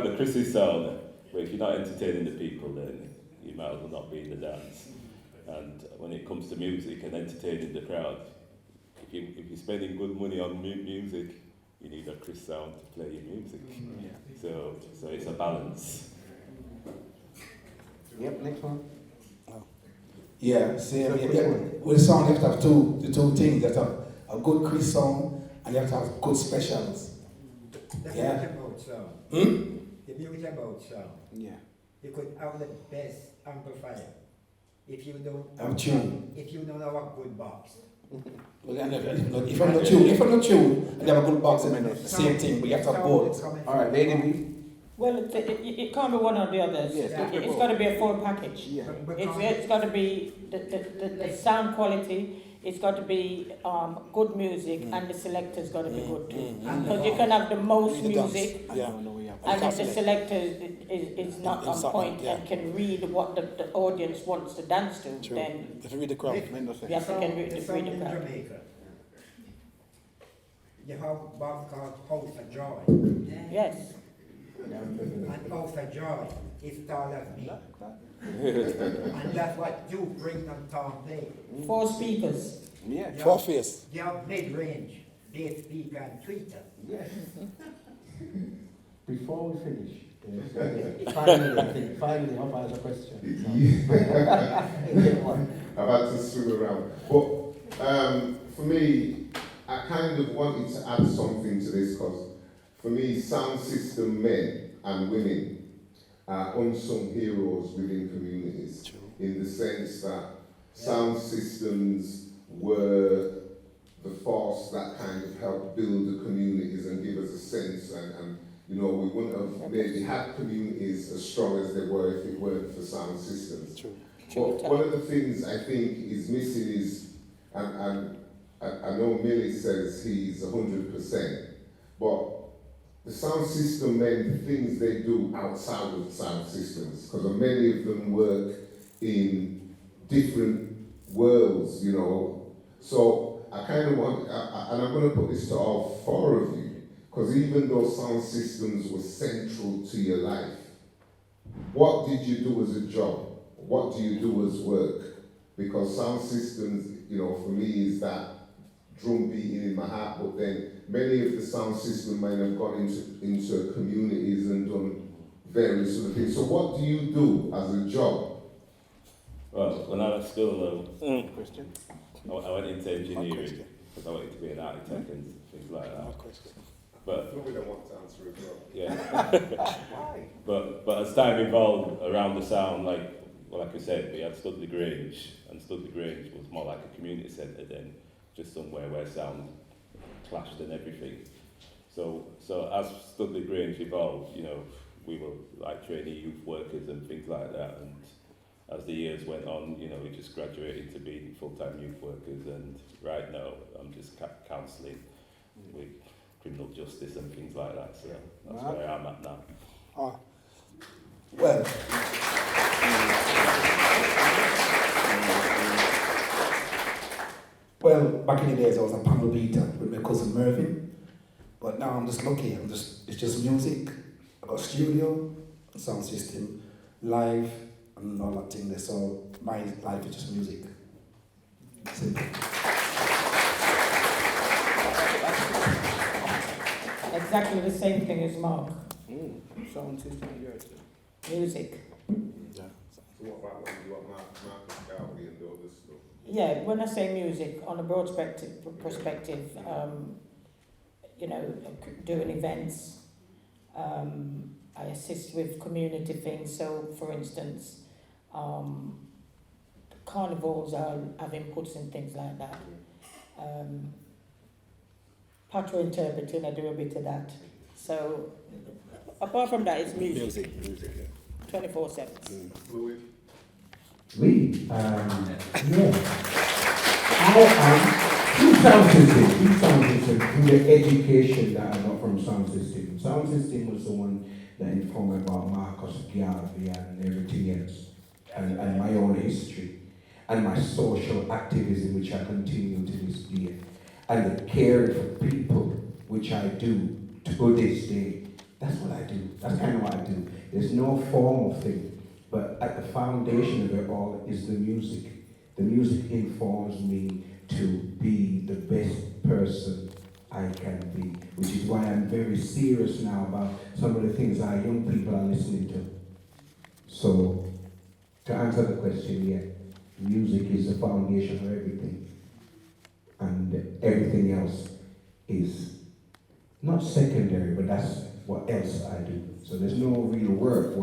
the Chrissy sound, but if you're not entertaining the people, then you might as well not be in the dance. And when it comes to music and entertaining the crowd, if you're spending good money on music, you need a Chris sound to play your music. So it's a balance. Yep, next one. Yeah, same. Yeah. With the song, you have to have the two things. You have to have a good Chris song and you have to have good specials. The Yeah. music about sound. The music about sound. Yeah. You could have the best amplifier. If you don't I'm tuned. If you don't have a good box. Well, if I'm not tuned, and you have a good box, then the same thing, but you have to have both. Alright, Lady B. Well, it can't be one or the other. Yes, It's got to be a full package. Yeah. It's got to be the sound quality. It's got to be good music, and the selector's got to be good too. Because you can have the most music, and if the selector is not on point and can read what the audience wants to dance to, then If you read the crowd, yes, you can read the in crowd. Jamaica. You have one called House of Joy. Yes. And House of Joy is tall as me. And that's what you bring them to play. 4 speakers. Yeah. Four face. You have mid-range, bass speaker and tweeter. Yes. Before we finish, finally, how about the question? I've had to swim around. But for me, I kind of wanted to add something to this because for me, sound system men and women are unsung heroes within communities. In the sense that sound systems were the force that kind of helped build the communities and give us a sense and you know, we wouldn't have maybe had communities as strong as they were if it weren't for sound systems. But one of the things I think is missing is, and I know Millie says he's 100%, but the sound system men, the things they do outside of sound systems, because many of them work in different worlds, you know. So I kind of want, and I'm going to put this to all 4 of you, because even though sound systems were central to your life, what did you do as a job? What do you do as work? Because sound systems, you know, for me is that drum beating in my heart, but then many of the sound system men have gone into communities and done various other things. So what do you do as a job? Well, when I was at school, I went into engineering because I wanted to be an architect and things like that. But Probably don't want to answer as well. yeah. but as time evolved around the sound, like I said, we had Studley Grange, and Studley Grange was more like a community centre than just somewhere where sound clashed and everything. So as Studley Grange evolved, you know, we were like trainee youth workers and things like that, and as the years went on, you know, we just graduated to being full-time youth workers, and right now I'm just counselling with criminal justice and things like that, so that's where I'm at now. Well, back in the days I was a panel beater with my cousin Mervyn, but now I'm just lucky, it's just music. I got a studio, sound system, live, and all that thing there, so my life is just music. Simple. Exactly the same thing as Mark. Sound system, Music. So what about when you want Marcus Garvey and all this stuff? Yeah, when I say music, on a broad perspective, you know, doing events, I assist with community things. So, for instance, carnivals are having inputs and things like that. Patois interpreting, I do a bit of that. So, apart from that, it's music. Music, yeah. 24/7. We, yeah. Through sound system, through the education that I got from sound system. Sound system was the one that informed me about Marcus Garvey and everything else, and my own history, and my social activism, which I continue to this day, and the caring for people, which I do to this day. That's what I do. That's kind of what I do. There's no formal thing, but at the foundation of it all is the music. The music informs me to be the best person I can be, which is why I'm very serious now about some of the things our young people are listening to. So, to answer the question, yeah, music is the foundation of everything, and everything else is not secondary, but that's what else I do. So there's no real work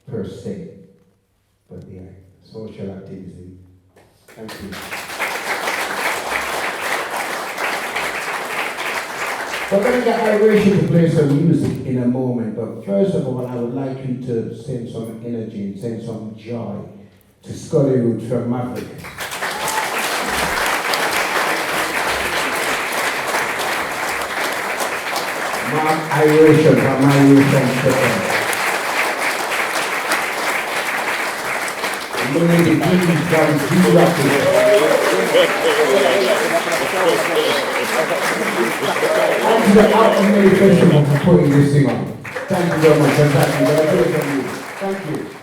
per se, but yeah, social activism. Thank you. We're going to get Iration to play some music in a moment, but first of all, I would like you to send some energy and send some joy to Skully Roots from Maverick. Mark Iration from Iration Steppas. Lady Please from Thank you to Out of Many Festival for putting this thing on. Thank you very much, and thank you. Thank you.